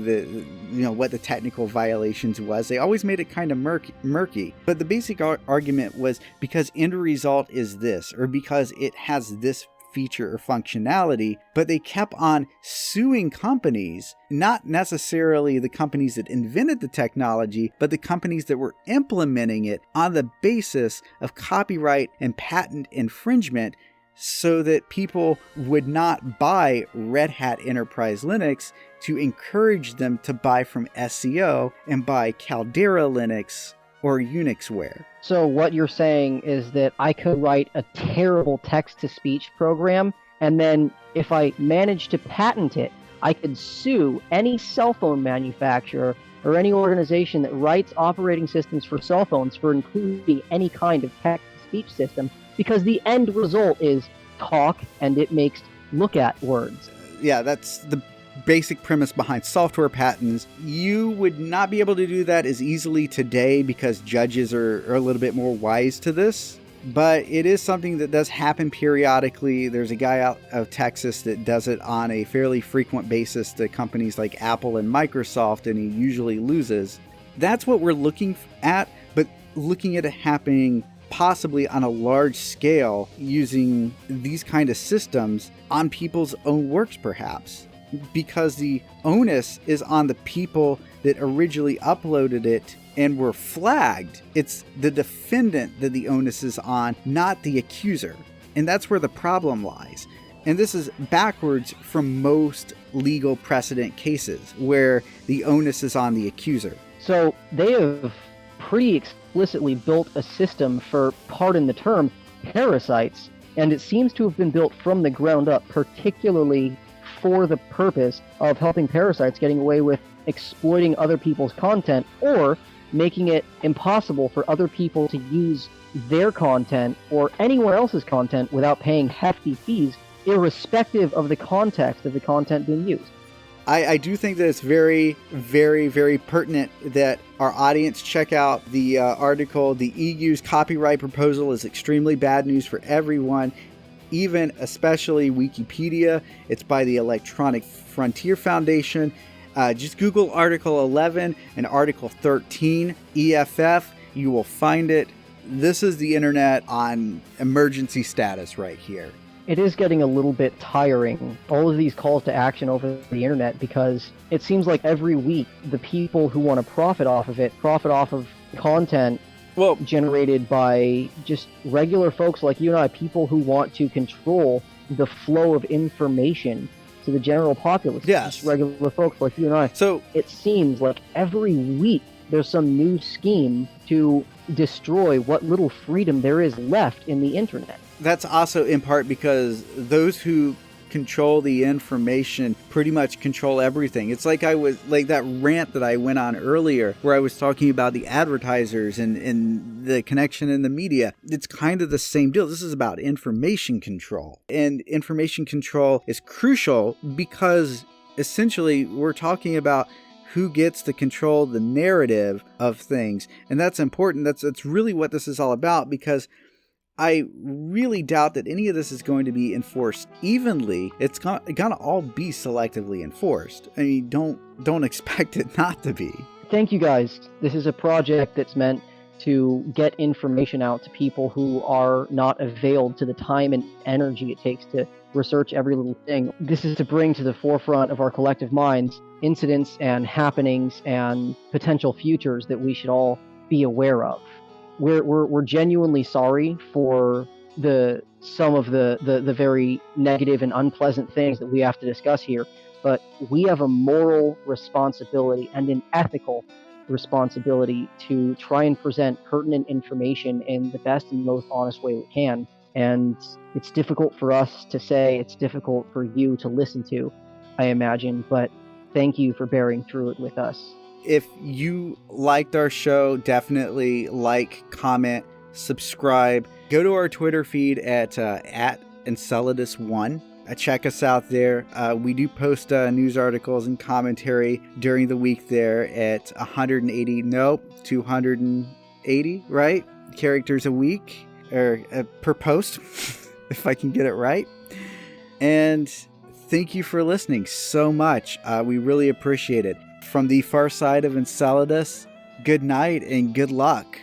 what the technical violations was. They always made it kind of murky. But the basic argument was because end result is this, or because it has this feature or functionality, but they kept on suing companies, not necessarily the companies that invented the technology, but the companies that were implementing it on the basis of copyright and patent infringement, so that people would not buy Red Hat Enterprise Linux, to encourage them to buy from SEO and buy Caldera Linux or Unixware. So what you're saying is that I could write a terrible text-to-speech program, and then if I manage to patent it, I could sue any cell phone manufacturer or any organization that writes operating systems for cell phones for including any kind of text-to-speech system, because the end result is talk and it makes look at words. Yeah, that's the basic premise behind software patents. You would not be able to do that as easily today because judges are a little bit more wise to this, but it is something that does happen periodically. There's a guy out of Texas that does it on a fairly frequent basis to companies like Apple and Microsoft, and he usually loses. That's what we're looking at, but looking at it happening possibly on a large scale using these kind of systems on people's own works, perhaps, because the onus is on the people that originally uploaded it and were flagged. It's the defendant that the onus is on, not the accuser. And that's where the problem lies. And this is backwards from most legal precedent cases where the onus is on the accuser. So they have pretty explicitly built a system for, pardon the term, parasites, and it seems to have been built from the ground up, particularly for the purpose of helping parasites getting away with exploiting other people's content, or making it impossible for other people to use their content or anyone else's content without paying hefty fees, irrespective of the context of the content being used. I do think that it's very, very, very pertinent that our audience check out the article. The EU's copyright proposal is extremely bad news for everyone, even especially Wikipedia. It's by the Electronic Frontier Foundation. Just Google Article 11 and Article 13 EFF. You will find it. This is the internet on emergency status right here. It is getting a little bit tiring, all of these calls to action over the internet, because it seems like every week the people who want to profit off of content generated by just regular folks like you and I, people who want to control the flow of information to the general populace. Yes. Just regular folks like you and I. So it seems like every week there's some new scheme to destroy what little freedom there is left in the internet. That's also in part because those who control the information pretty much control everything. It's like that rant that I went on earlier where I was talking about the advertisers and the connection in the media. It's kind of the same deal. This is about information control. And information control is crucial because essentially we're talking about who gets to control the narrative of things. And that's important. That's really what this is all about, because I really doubt that any of this is going to be enforced evenly. It's gonna all be selectively enforced. I mean, don't expect it not to be. Thank you guys. This is a project that's meant to get information out to people who are not availed to the time and energy it takes to research every little thing. This is to bring to the forefront of our collective minds incidents and happenings and potential futures that we should all be aware of. We're genuinely sorry for some of the very negative and unpleasant things that we have to discuss here, but we have a moral responsibility and an ethical responsibility to try and present pertinent information in the best and most honest way we can. And it's difficult for us to say, it's difficult for you to listen to, I imagine, but thank you for bearing through it with us. If you liked our show, definitely like, comment, subscribe. Go to our Twitter feed at Enceladus1. Check us out there. We do post news articles and commentary during the week there at 280, right? Characters a week, or per post, if I can get it right. And thank you for listening so much. We really appreciate it. From the far side of Enceladus, good night and good luck.